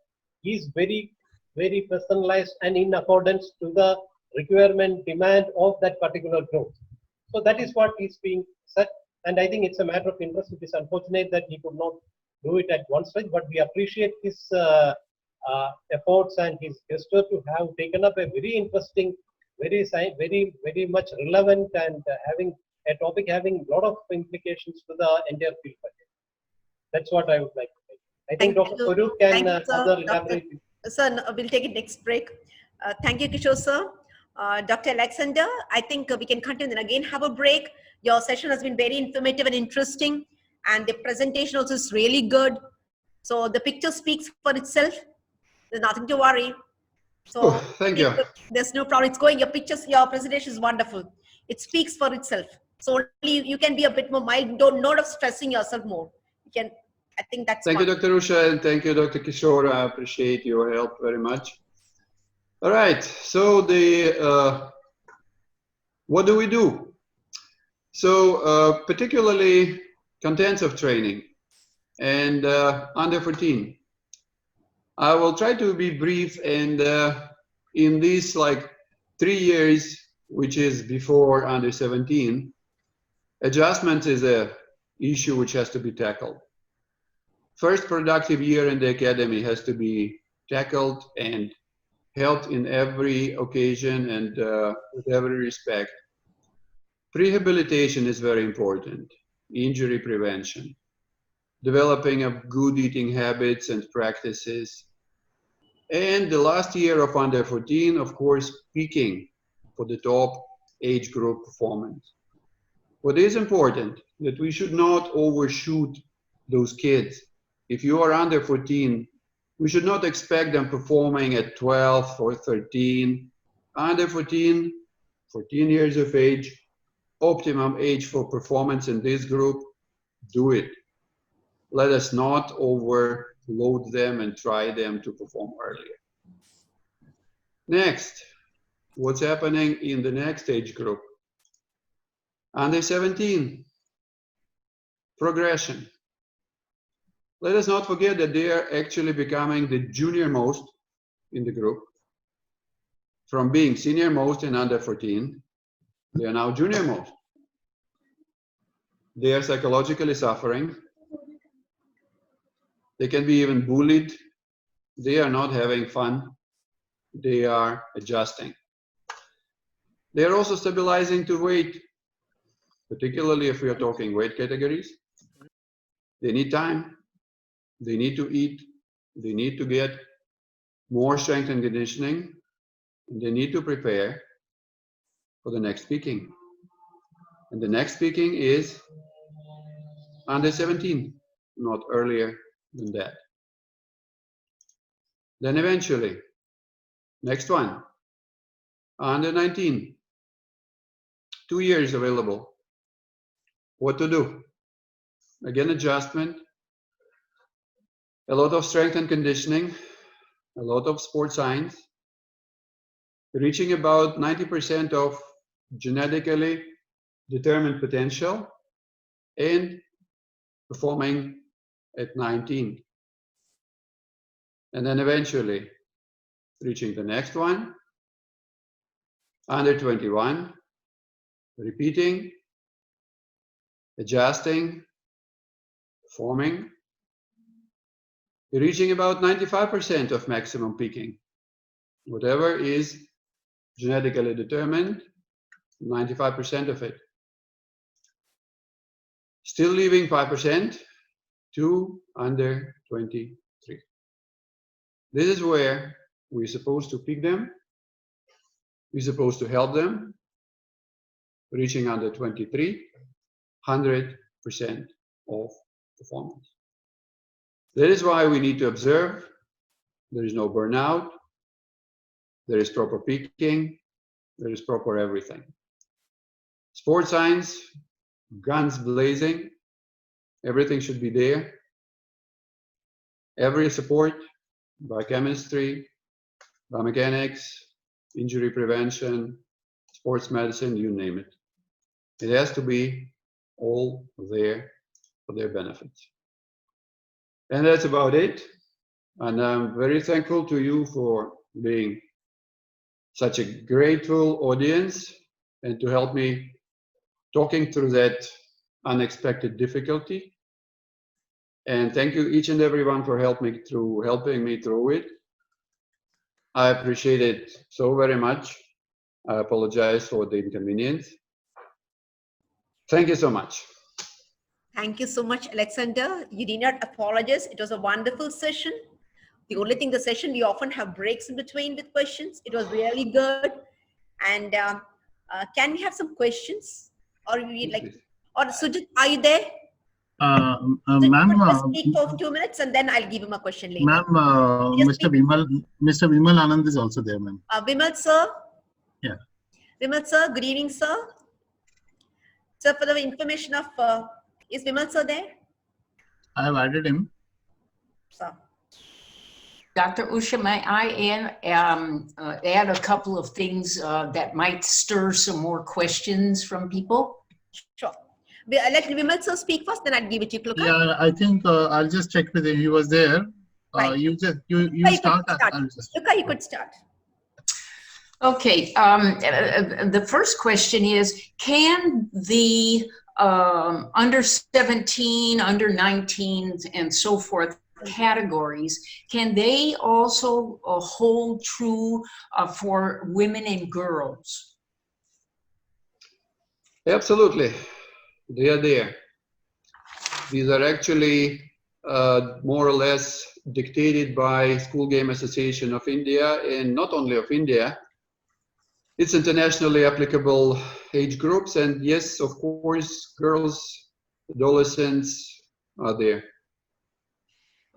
is very, very personalized and in accordance to the requirement demand of that particular growth. So that is what is being said, and I think it's a matter of interest. It is unfortunate that he could not do it at one stage, but we appreciate his efforts and his gesture to have taken up a very interesting, very much relevant, and having a topic having a lot of implications to the entire field. That's what I would like to say. I think Dr. Farooq can further elaborate. Sir, we'll take it next break. Thank you, Kishore sir. Dr. Oleksandr, I think we can continue and again have a break. Your session has been very informative and interesting, and the presentation also is really good. So the picture speaks for itself. There's nothing to worry. So thank you. There's no problem. It's going. Your presentation is wonderful. It speaks for itself. So only you can be a bit more mild. Not stressing yourself more. You can. I think that's. Thank you, Dr. Usha, and thank you, Dr. Kishore. I appreciate your help very much. All right. So what do we do? So particularly contents of training and under 14. I will try to be brief, and in these 3 years, which is before under 17, adjustment is a issue which has to be tackled. First productive year in the academy has to be tackled and held in every occasion and with every respect. Rehabilitation is very important. Injury prevention, developing of good eating habits and practices. And the last year of under 14, of course, peaking for the top age group performance. What is important, that we should not overshoot those kids. If you are under 14, we should not expect them performing at 12 or 13. Under 14, 14 years of age, optimum age for performance in this group, do it. Let us not overload them and try them to perform earlier. Next, what's happening in the next age group? Under 17, progression. Let us not forget that they are actually becoming the junior most in the group. From being senior most in under 14, they are now junior most. They are psychologically suffering. They can be even bullied. They are not having fun. They are adjusting. They are also stabilizing to weight, particularly if we are talking weight categories. They need time. They need to eat. They need to get more strength and conditioning. And they need to prepare for the next peaking. And the next peaking is under 17, not earlier than that. Then eventually, next one, under 19, 2 years available. What to do? Again, adjustment, a lot of strength and conditioning, a lot of sports science, reaching about 90% of genetically determined potential, and performing at 19. And then eventually reaching the next one, under 21, repeating, adjusting, performing, reaching about 95% of maximum peaking. Whatever is genetically determined, 95% of it. Still leaving 5% to under 23. This is where we're supposed to peak them. we're supposed to help them reaching under 23, 100% of performance. That is why we need to observe. There is no burnout. There is proper peaking. There is proper everything. Sports science, guns blazing. Everything should be there. Every support, biochemistry, biomechanics, injury prevention, sports medicine, you name it. It has to be all there for their benefits. And that's about it. And I'm very thankful to you for being such a grateful audience and to help me talking through that unexpected difficulty. And thank you each and everyone for helping me through it. I appreciate it so very much. I apologize for the inconvenience. Thank you so much. Thank you so much, Oleksandr. You did not apologize. It was a wonderful session. The only thing, the session, we often have breaks in between with questions. It was really good. And can we have some questions? Or we like, or Sujit, are you there? Ma'am, speak for 2 minutes and then I'll give him a question later. Ma'am, Mr. Vimal Anand is also there, ma'am. Vimal sir? Yeah. Vimal sir, good evening, sir. Sir, for the information of, is Vimal sir there? I have added him. Sir. Dr. Usha, may I add a couple of things that might stir some more questions from people? Sure. Let Vimal sir speak first, then I'll give it to you. Yeah, I think I'll just check with him. He was there. Right. You start. Luca, you could start. Okay. The first question is, can the under 17, under 19, and so forth categories, can they also hold true for women and girls? Absolutely. They are there. These are actually more or less dictated by School Game Association of India, and not only of India. It's internationally applicable age groups, and yes, of course, girls, adolescents are there.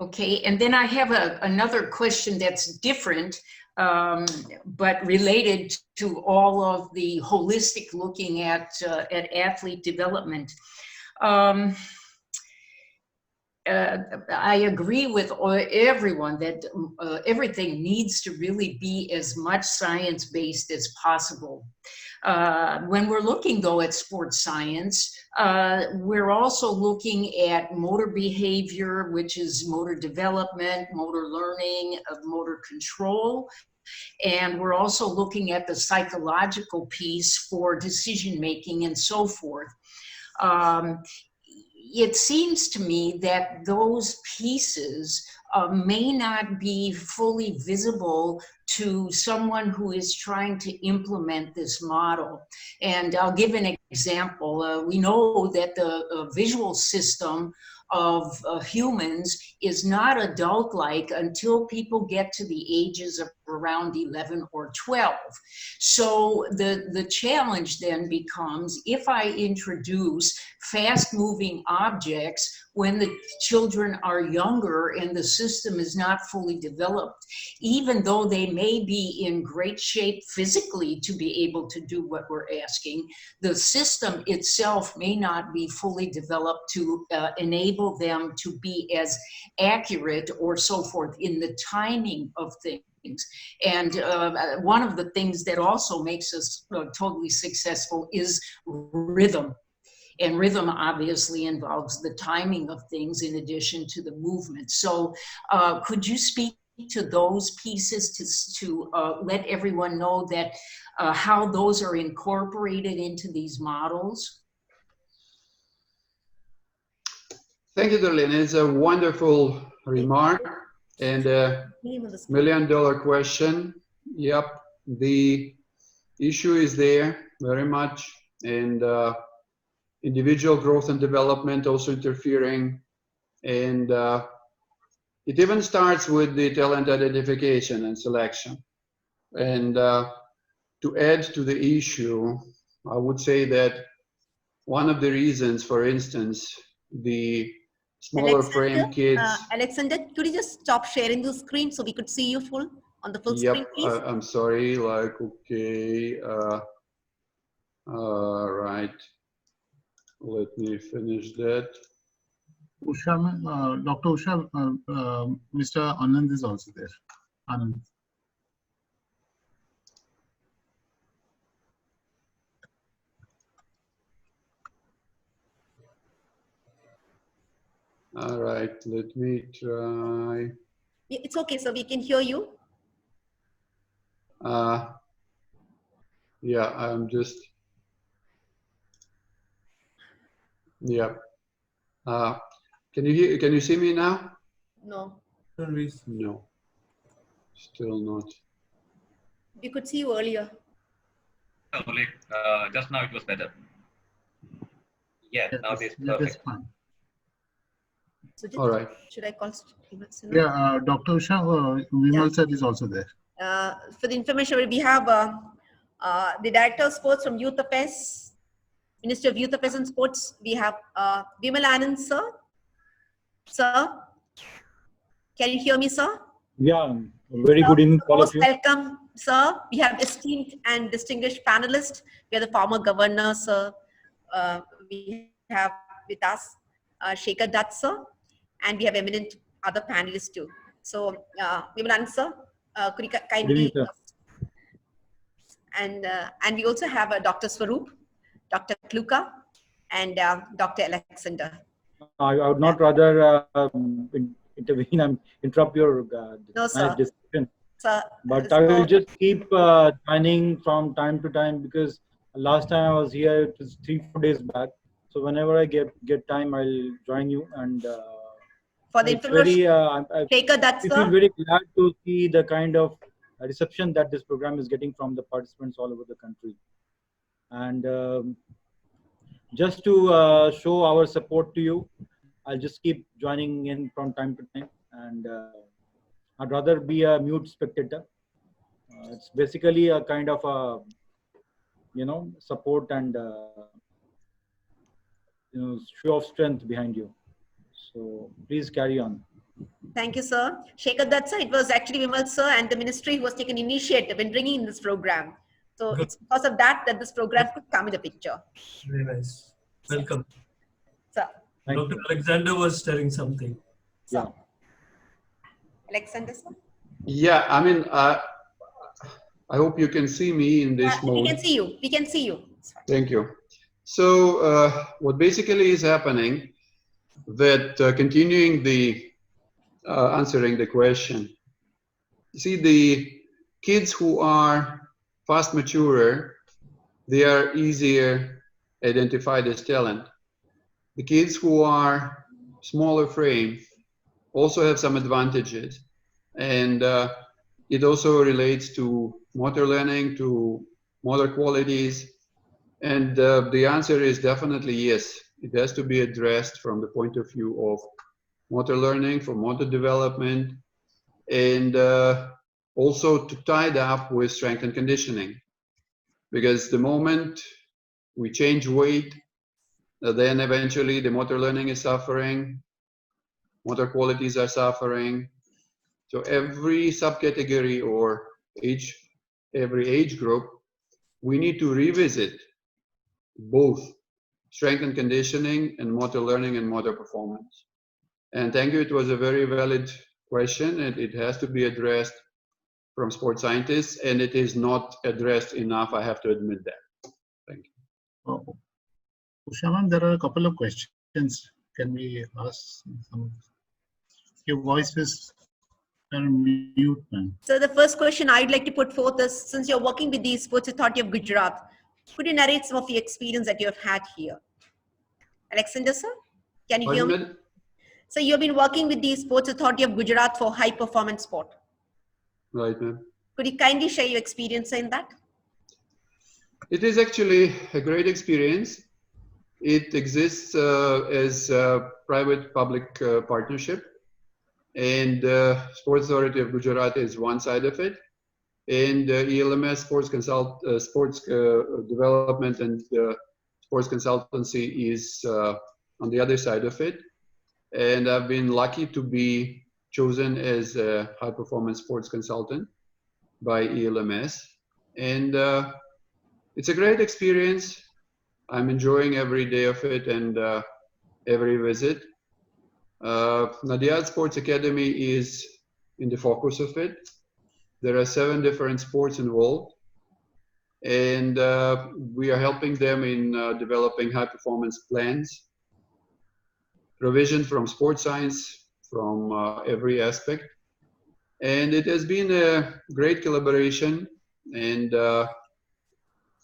Okay, and then I have another question that's different, but related to all of the holistic looking at athlete development. I agree with everyone that everything needs to really be as much science-based as possible. When we're looking, though, at sports science, we're also looking at motor behavior, which is motor development, motor learning, motor control. And we're also looking at the psychological piece for decision-making and so forth. It seems to me that those pieces may not be fully visible to someone who is trying to implement this model. And I'll give an example. We know that the visual system of humans is not adult-like until people get to the ages of around 11 or 12. So the challenge then becomes, if I introduce fast-moving objects when the children are younger and the system is not fully developed, even though they may be in great shape physically to be able to do what we're asking, the system itself may not be fully developed to enable them to be as accurate or so forth in the timing of things. And one of the things that also makes us totally successful is rhythm. And rhythm obviously involves the timing of things in addition to the movement. So could you speak to those pieces to let everyone know that how those are incorporated into these models? Thank you, Darlene. It's a wonderful remark and a $1 million question. Yep, the issue is there very much, and individual growth and development also interfering, and it even starts with the talent identification and selection. And to add to the issue, I would say that one of the reasons, for instance, the smaller frame kids. Alexander, could you just stop sharing the screen so we could see you full on the full screen, please? I'm sorry. Like, okay. Right. Let me finish that. Usha, Dr. Usha, Mr. Anand is also there. Anand. All right, let me try. It's okay, so we can hear you. Yeah, I'm just. Yeah. Can you hear? Can you see me now? No, No. Still not. we could see you earlier. Just now it was better. Yeah, now this is That is perfect. fine. So All right. should I call? Yeah, Dr. Usha, Vimal sir is also there. For the information, we have the Director of Sports from Youth Affairs, Minister of Youth Affairs and Sports. We have Vimal Anand, sir. Sir, can you hear me, sir? Yeah, very good evening, all of Most you. welcome, sir. We have esteemed and distinguished panelists. We have the former governor, sir. We have with us Shekhar Dutt, sir, and we have eminent other panelists too. So, Vimal Anand, sir, could you kindly? Good evening, And we also have Dr. Swaroop, Dr. Kluka, and Dr. Alexander. I would not rather intervene and interrupt your No, sir. discussion, Sir, but I will just keep joining from time to time, because last time I was here, it was 3-4 days back. So whenever I get time, I'll join you. And for the it's very, Shekhar Dutt, we sir. feel very glad to see the kind of reception that this program is getting from the participants all over the country. And just to show our support to you, I'll just keep joining in from time to time, and I'd rather be a mute spectator. It's basically a kind of a, support and show of strength behind you. So please carry on. Thank you, sir. Shekhar Dutt, sir, it was actually Vimal, sir, and the ministry who was taking initiative in bringing in this program. So it's because of that this program could come in the picture. Very nice. Welcome. Sir. Dr. Alexander was telling something. Yeah. Alexander, sir? Yeah, I mean, I hope you can see me in this mode. We can see you. We can see you. Thank you. So what basically is happening, that continuing the answering the question, see, the kids who are fast maturer, they are easier identified as talent. The kids who are smaller frame also have some advantages, and it also relates to motor learning, to motor qualities, and the answer is definitely yes. It has to be addressed from the point of view of motor learning, for motor development, and also to tie it up with strength and conditioning, because the moment we change weight, then eventually the motor learning is suffering, motor qualities are suffering. So every subcategory or every age group, we need to revisit both strength and conditioning and motor learning and motor performance. And thank you, it was a very valid question, and it has to be addressed from sports scientists, and it is not addressed enough, I have to admit that. Thank you. Usha, there are a couple of questions. Can we ask some? Your voice is on mute, man. So the first question I'd like to put forth is, since you're working with the Sports Authority of Gujarat, could you narrate some of the experience that you have had here? Alexander, sir, can you hear me? So you've been working with the Sports Authority of Gujarat for high performance sport. Right, ma'am. Could you kindly share your experience in that? It is actually a great experience. It exists as a private-public partnership, and Sports Authority of Gujarat is one side of it. And ELMS sports development and sports consultancy is on the other side of it. And I've been lucky to be chosen as a high-performance sports consultant by ELMS. And it's a great experience. I'm enjoying every day of it and every visit. Nadiad Sports Academy is in the focus of it. There are 7 different sports involved, and we are helping them in developing high-performance plans, provision from sports science, from every aspect. And it has been a great collaboration, and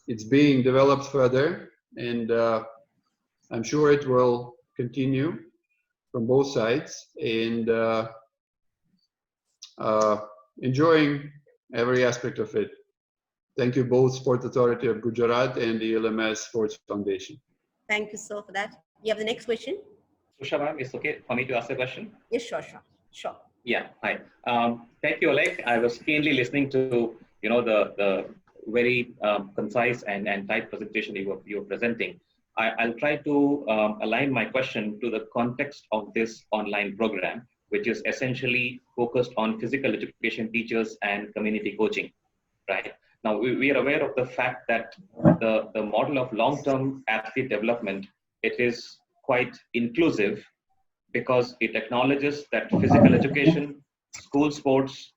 it's being developed further, and I'm sure it will continue from both sides, and enjoying every aspect of it. Thank you both, Sports Authority of Gujarat and the ELMS Sports Foundation. Thank you, sir, for that. You have the next question? Usha ma'am, it's okay for me to ask a question? Yes, sure. Yeah, hi. Thank you, Oleg. I was keenly listening to the very concise and tight presentation you were presenting. I'll try to align my question to the context of this online program, which is essentially focused on physical education teachers and community coaching, right? Now, we are aware of the fact that the model of long-term athlete development, it is quite inclusive because it acknowledges that physical education, school sports,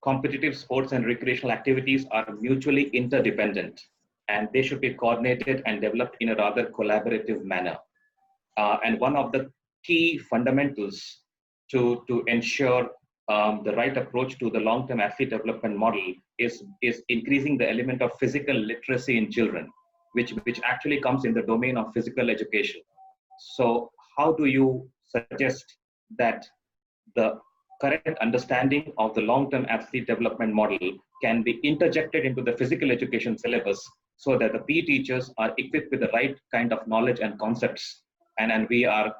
competitive sports and recreational activities are mutually interdependent, and they should be coordinated and developed in a rather collaborative manner. And one of the key fundamentals to ensure the right approach to the long-term athlete development model is increasing the element of physical literacy in children, which actually comes in the domain of physical education. So how do you suggest that the current understanding of the long-term athlete development model can be interjected into the physical education syllabus so that the PE teachers are equipped with the right kind of knowledge and concepts, and we are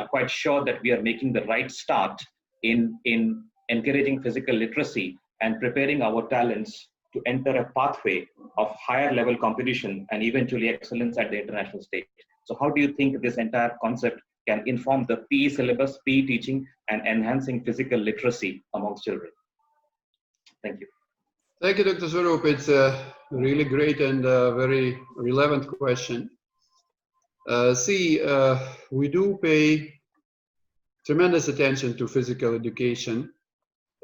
quite sure that we are making the right start in encouraging physical literacy and preparing our talents to enter a pathway of higher level competition and eventually excellence at the international stage. So how do you think this entire concept can inform the PE syllabus, PE teaching, and enhancing physical literacy amongst children? Thank you. Thank you, Dr. Swarup. It's a really great and very relevant question. We do pay tremendous attention to physical education,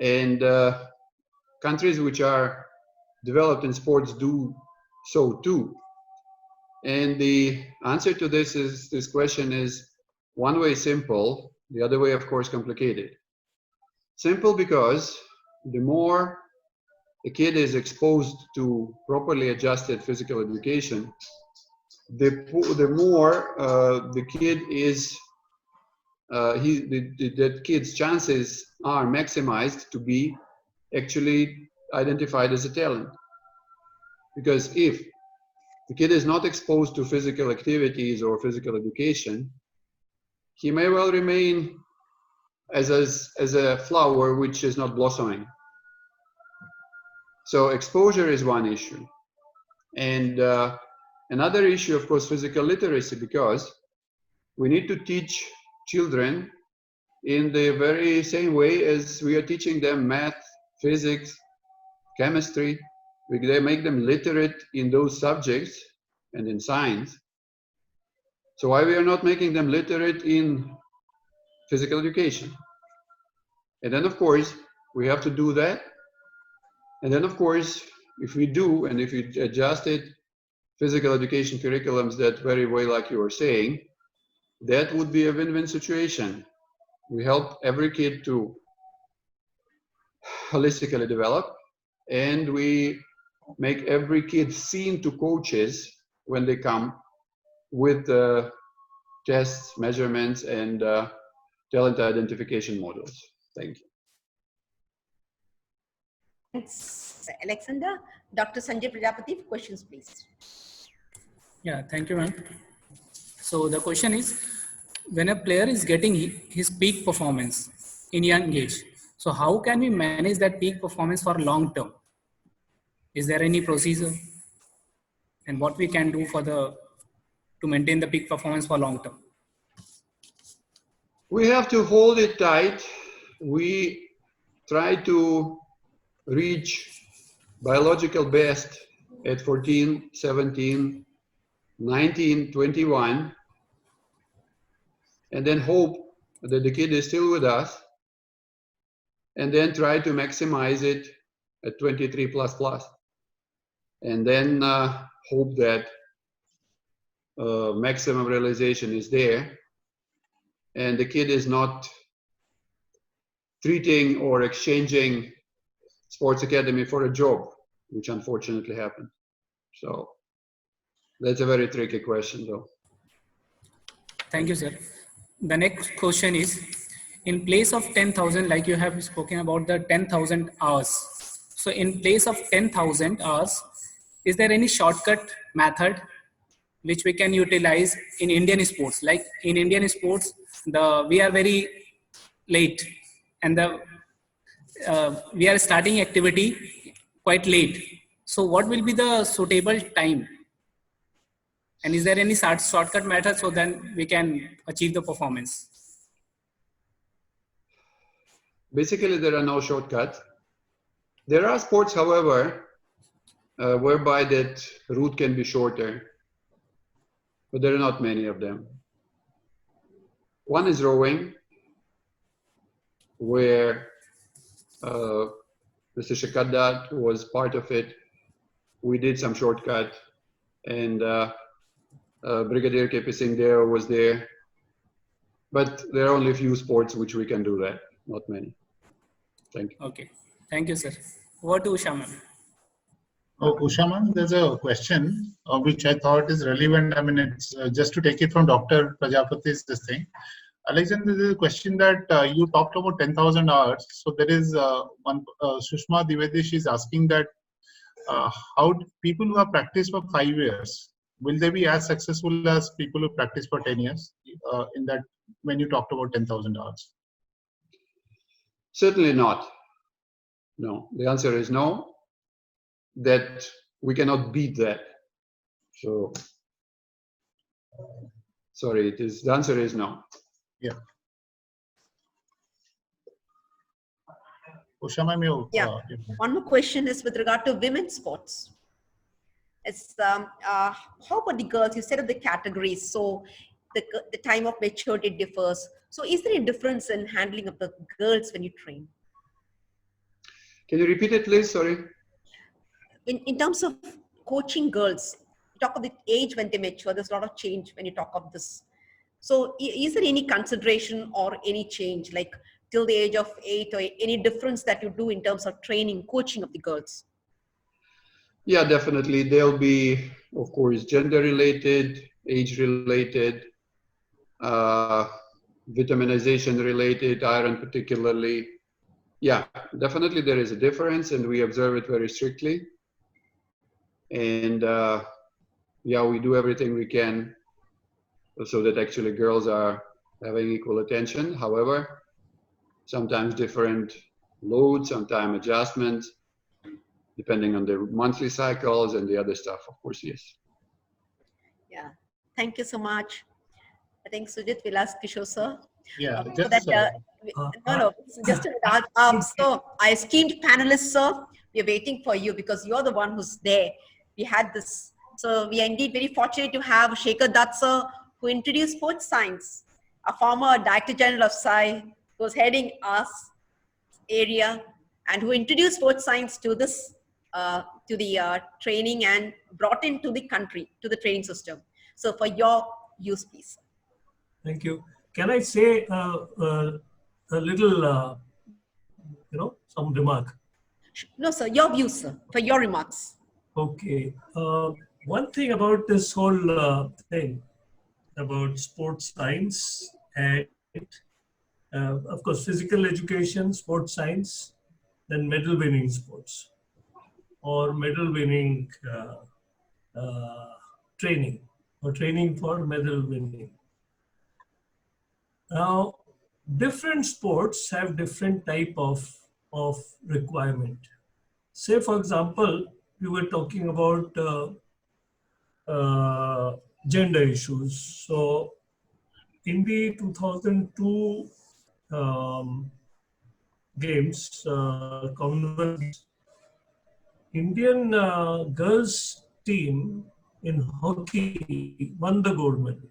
and countries which are developed in sports do so too. And the answer to this question is one way simple, the other way, of course, complicated. Simple because the more a kid is exposed to properly adjusted physical education, the more the kid is that kid's chances are maximized to be actually identified as a talent. Because if the kid is not exposed to physical activities or physical education, he may well remain as a flower which is not blossoming. So exposure is one issue. And another issue, of course, physical literacy, because we need to teach children in the very same way as we are teaching them math, physics, chemistry. We make them literate in those subjects and in science. So why we are not making them literate in physical education? And then, of course, we have to do that. And then, of course, if we do, and if we adjusted physical education curriculums that very way, like you were saying, that would be a win-win situation. We help every kid to holistically develop, and we make every kid seen to coaches when they come with tests, measurements, and talent identification models. Thank you. Thanks, Alexander. Dr. Sanjay Prajapati, questions, please. Yeah, thank you, ma'am. So the question is, when a player is getting his peak performance in young age, so how can we manage that peak performance for long term? Is there any procedure? And what we can do to maintain the peak performance for long term? We have to hold it tight. We try to reach biological best at 14, 17, 19, 21, and then hope that the kid is still with us, and then try to maximize it at 23 plus plus, and then hope that maximum realization is there, and the kid is not treating or exchanging sports academy for a job, which unfortunately happened. So that's a very tricky question, though. Thank you, sir. The next question is, in place of 10,000, like you have spoken about the 10,000 hours. So in place of 10,000 hours, is there any shortcut method which we can utilize in Indian sports? Like in Indian sports, we are very late, and we are starting activity quite late. So what will be the suitable time? And is there any shortcut method so then we can achieve the performance? Basically, there are no shortcuts. There are sports, however, whereby that route can be shorter, but there are not many of them. One is rowing, where Mr. Shakadat was part of it. We did some shortcut, and Brigadier KP Singh there was there. But there are only a few sports which we can do that, not many. Thank you. Okay, thank you, sir. Over to Usha ma'am. Oh, Usha ma'am, there's a question which I thought is relevant. I mean, it's just to take it from Dr. Prajapati's this thing. Alexander, there's a question that you talked about 10,000 hours. So there is one, Sushma Divedish is asking that how people who have practiced for 5 years, will they be as successful as people who practice for 10 years in that when you talked about 10,000 hours? Certainly not. No, the answer is no, that we cannot beat that. So, sorry, the answer is no. Yeah. Usha ma'am, Yeah. One more question is with regard to women's sports. It's how about the girls? You said of the categories, so the time of maturity differs. So is there a difference in handling of the girls when you train? Can you repeat it, please? Sorry. In terms of coaching girls, you talk of the age when they mature, there's a lot of change when you talk of this. So is there any consideration or any change, like till the age of 8, or any difference that you do in terms of training, coaching of the girls? Yeah, definitely. They'll be, of course, gender related, age related, vitaminization related, iron particularly. Yeah, definitely there is a difference, and we observe it very strictly. And yeah, we do everything we can so that actually girls are having equal attention. However, sometimes different loads, sometimes adjustments, depending on the monthly cycles and the other stuff, of course, yes. Yeah, thank you so much. I think Sujit will ask Kishore sir. Yeah, So that, just to wrap up. So our esteemed panelists, sir, we're waiting for you because you're the one who's there. We had this. So we are indeed very fortunate to have Shekhar Dutt, sir, who introduced sports science, a former Director General of SAI, who was heading us area, and who introduced sports science to this, to the training and brought into the country, to the training system. So for your use, please. Thank you. Can I say a little, some remark? No, sir, your views, sir, for your remarks. Okay. One thing about this whole thing about sports science and, of course, physical education, sports science, then medal winning sports or medal winning training or training for medal winning. Now, different sports have different type of requirement. Say, for example, you were talking about gender issues. So in the 2002 games, Commonwealth, Indian girls team in hockey won the gold medal,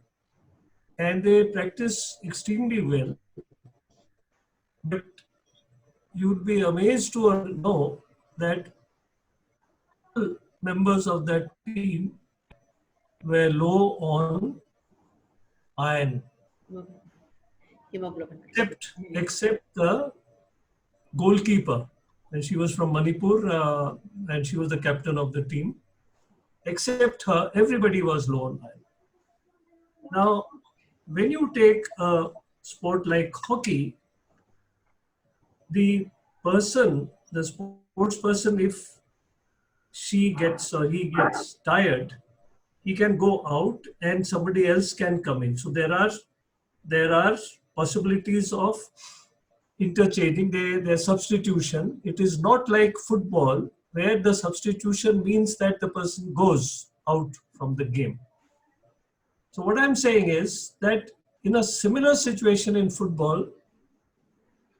and they practice extremely well. But you'd be amazed to know that members of that team were low on iron, Hemoglobin. except the goalkeeper, and she was from Manipur, and she was the captain of the team. Except her, everybody was low on iron. Now, when you take a sport like hockey, the sports person, if she gets or he gets tired, he can go out and somebody else can come in. So there are possibilities of interchanging, their substitution. It is not like football where the substitution means that the person goes out from the game. So what I'm saying is that in a similar situation in football,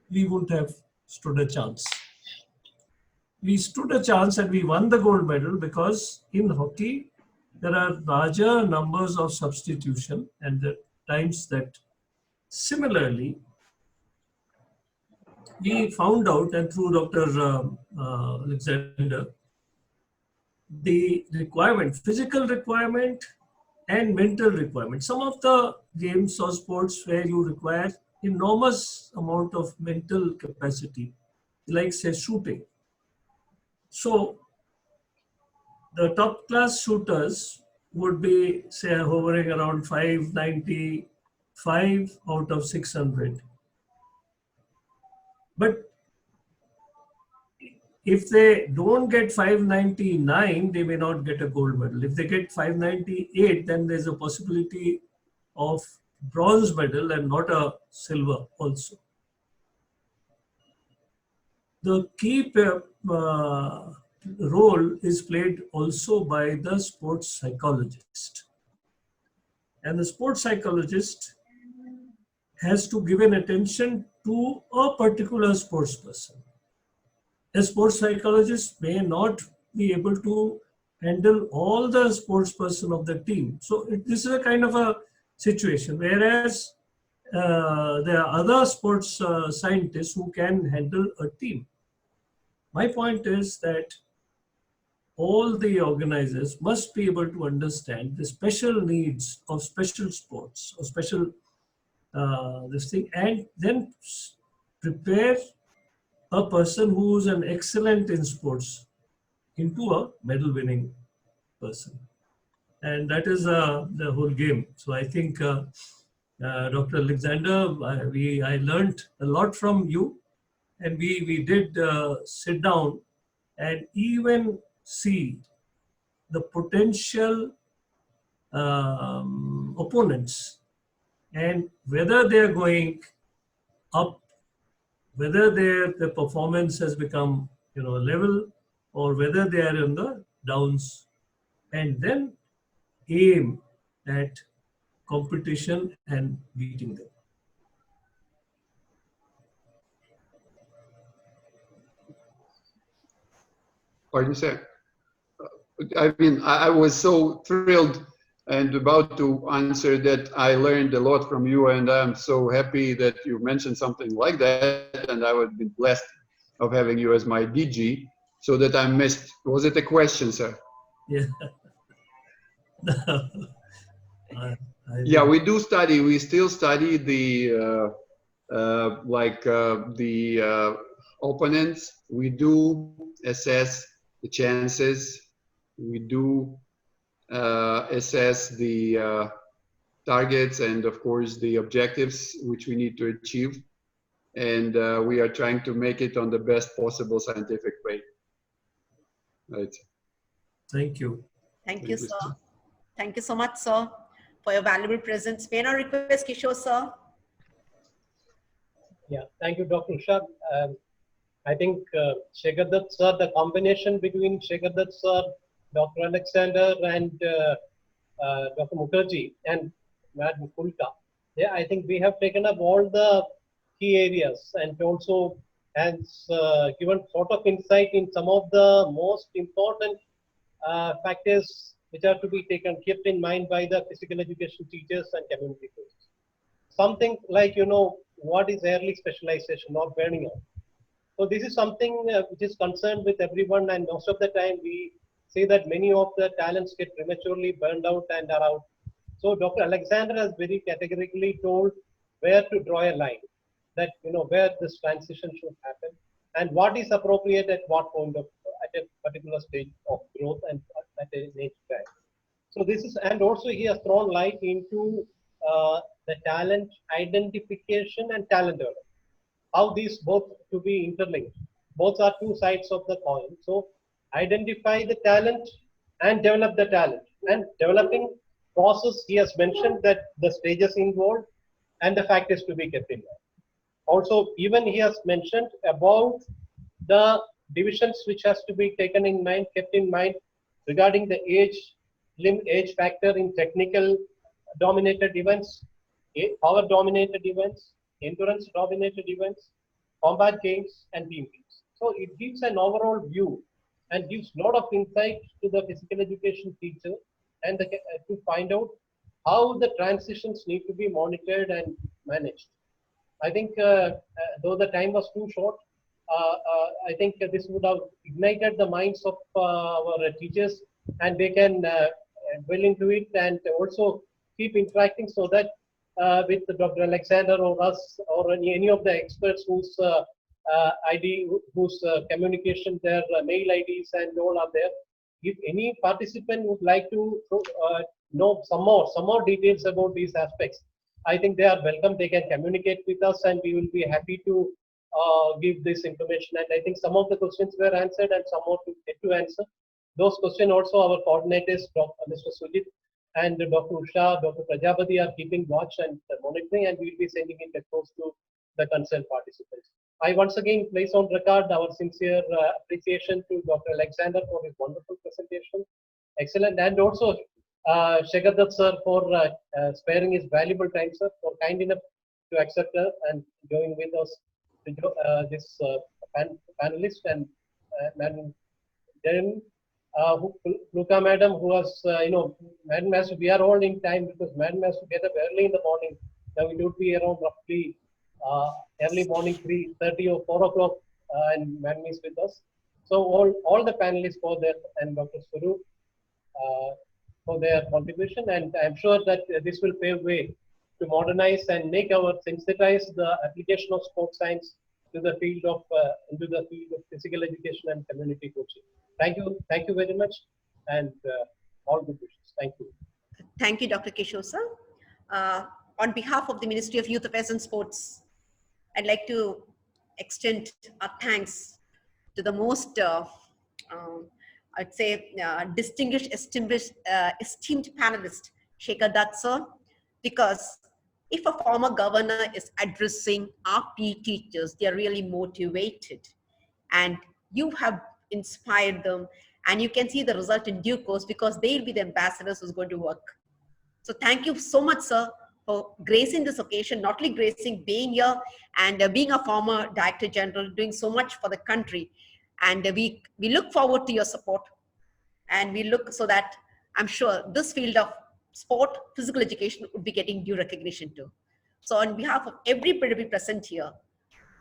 we wouldn't have stood a chance. We stood a chance and we won the gold medal because in hockey, there are larger numbers of substitution, and the times that similarly, we found out, and through Dr. Alexander, the requirement, physical requirement and mental requirement. Some of the games or sports where you require enormous amount of mental capacity, like say shooting. So the top class shooters would be say hovering around 595 out of 600. But if they don't get 599, they may not get a gold medal. If they get 598, then there's a possibility of bronze medal and not a silver also. The key role is played also by the sports psychologist. And the sports psychologist has to give an attention to a particular sports person. A sports psychologist may not be able to handle all the sports person of the team. So this is a kind of a situation, whereas there are other sports scientists who can handle a team. My point is that all the organizers must be able to understand the special needs of special sports or special this thing, and then prepare a person who is an excellent in sports into a medal winning person. And that is the whole game. So I think Dr. Alexander, I learned a lot from you, and we did sit down and even see the potential opponents and whether they are going up, whether their performance has become level, or whether they are in the downs, and then aim at competition and beating them. Pardon, sir. I mean, I was so thrilled and about to answer that I learned a lot from you, and I'm so happy that you mentioned something like that, and I would be blessed of having you as my DG, so that I missed. Was it a question, sir? Yeah. Yeah, we do study. We still study the opponents. We do assess the chances. We do assess the targets and, of course, the objectives which we need to achieve. And we are trying to make it on the best possible scientific way. Right. Thank you. Thank you, sir. Thank you so much, sir, for your valuable presence. May I now request Kishore, sir? Yeah, thank you, Dr. Usha. I think Shekhar Dutt sir, the combination between Shekhar Dutt sir, Dr. Alexander and Dr. Mukherjee and Madam Kulka, yeah, I think we have taken up all the key areas and also has given sort of insight in some of the most important factors which are to be kept in mind by the physical education teachers and community coaches. Something like, what is early specialization or burning out? So this is something which is concerned with everyone, and most of the time we say that many of the talents get prematurely burned out and are out. So Dr. Alexander has very categorically told where to draw a line, that where this transition should happen and what is appropriate at what point of at a particular stage of growth and at an age time. So this is, and also he has thrown light into the talent identification and talent development. How these both to be interlinked. Both are two sides of the coin. So identify the talent and develop the talent. And developing process, he has mentioned that the stages involved and the factors to be kept in mind. Also, even he has mentioned about the divisions which has to be taken in mind, kept in mind regarding the age factor in technical dominated events, power dominated events, endurance dominated events, combat games, and team games. So it gives an overall view and gives a lot of insight to the physical education teacher and to find out how the transitions need to be monitored and managed. I think though the time was too short, I think this would have ignited the minds of our teachers, and they can dwell into it and also keep interacting, so that with Dr. Alexander or us or any of the experts whose whose communication, their mail IDs and all are there. If any participant would like to know some more details about these aspects, I think they are welcome. They can communicate with us, and we will be happy to give this information. And I think some of the questions were answered, and some more to get to answer. Those questions also our coordinators, Mr. Sujit and Dr. Usha, Dr. Prajapati are keeping watch and monitoring, and we will be sending it across to the concerned participants. I once again place on record our sincere appreciation to Dr. Alexander for his wonderful presentation. Excellent. And also Shekhar Dutt sir for sparing his valuable time, sir, for kind enough to accept and join with us this panelist, and Madam Jeremy, Luca Madam, who was, Madam has to, we are all in time because Madam has to get up early in the morning. Now it would be around roughly early morning 3:30 or 4 o'clock, and Madam is with us. So all the panelists for that, and Dr. Swaroop for their contribution, and I'm sure that this will pave way to modernize and make our sensitize the application of sports science to the field of into the field of physical education and community coaching. Thank you very much, and all good wishes. Thank you. Thank you, Dr. Kishore sir. On behalf of the Ministry of Youth Affairs and Sports, I'd like to extend our thanks to the most, I'd say, distinguished, esteemed panelist, Shekhar Dutt sir, because if a former governor is addressing our PE teachers, they are really motivated, and you have inspired them, and you can see the result in due course because they'll be the ambassadors who's going to work. So thank you so much, sir, for gracing this occasion, not only gracing, being here and being a former Director General, doing so much for the country. And we look forward to your support, and we look so that I'm sure this field of sport, physical education would be getting due recognition too. So on behalf of everybody present here,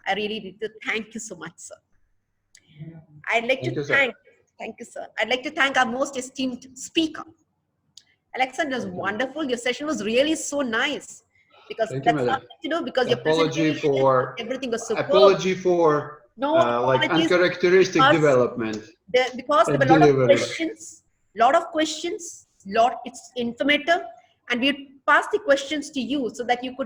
I really need to thank you so much, sir. I'd like to thank you, sir. I'd like to thank our most esteemed speaker. Alexander, was wonderful. Your session was really so nice, because that's something to do, because your presentation, everything was so good. Apology for like uncharacteristic development. Because there were a lot of questions, it's informative, and we passed the questions to you so that you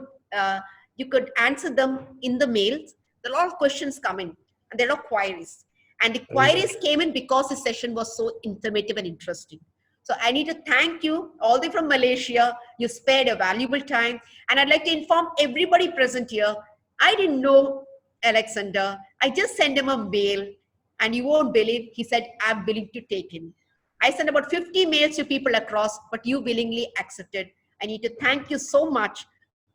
could answer them in the mails. There are a lot of questions coming, and there are queries. And the queries came in because the session was so informative and interesting. So I need to thank you all the way from Malaysia. You spared a valuable time. And I'd like to inform everybody present here, I didn't know Oleksandr. I just sent him a mail and you won't believe, he said, I'm willing to take him. I sent about 50 mails to people across, but you willingly accepted. I need to thank you so much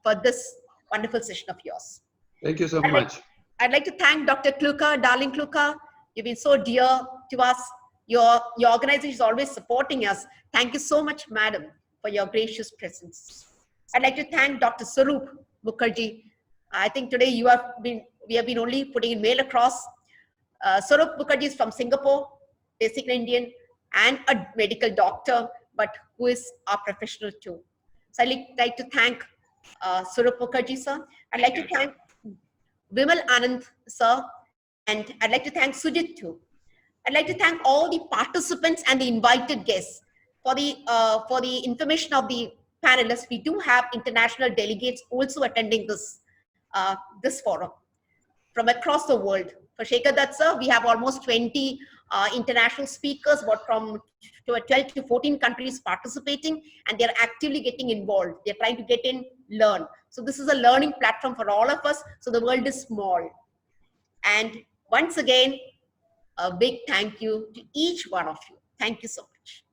for this wonderful session of yours. Thank you so much. I'd like to thank Dr. Kluka, darling Kluka. You've been so dear to us. Your organization is always supporting us. Thank you so much, madam, for your gracious presence. I'd like to thank Dr. Sarup Mukherjee. I think today we have been only putting in mail across. Sarup Mukherjee is from Singapore, basically Indian, and a medical doctor, but who is our professional too. So I'd like to thank Sarup Mukherjee, sir. I'd like to thank Vimal Anand, sir, and I'd like to thank Sujit too. I'd like to thank all the participants and the invited guests. For the information of the panelists, we do have international delegates also attending this forum from across the world. For Shekhar Dutt, sir, we have almost 20 international speakers, about from 12 to 14 countries participating, and they're actively getting involved. They're trying to get in, learn. So this is a learning platform for all of us. So the world is small. And once again, a big thank you to each one of you. Thank you so much.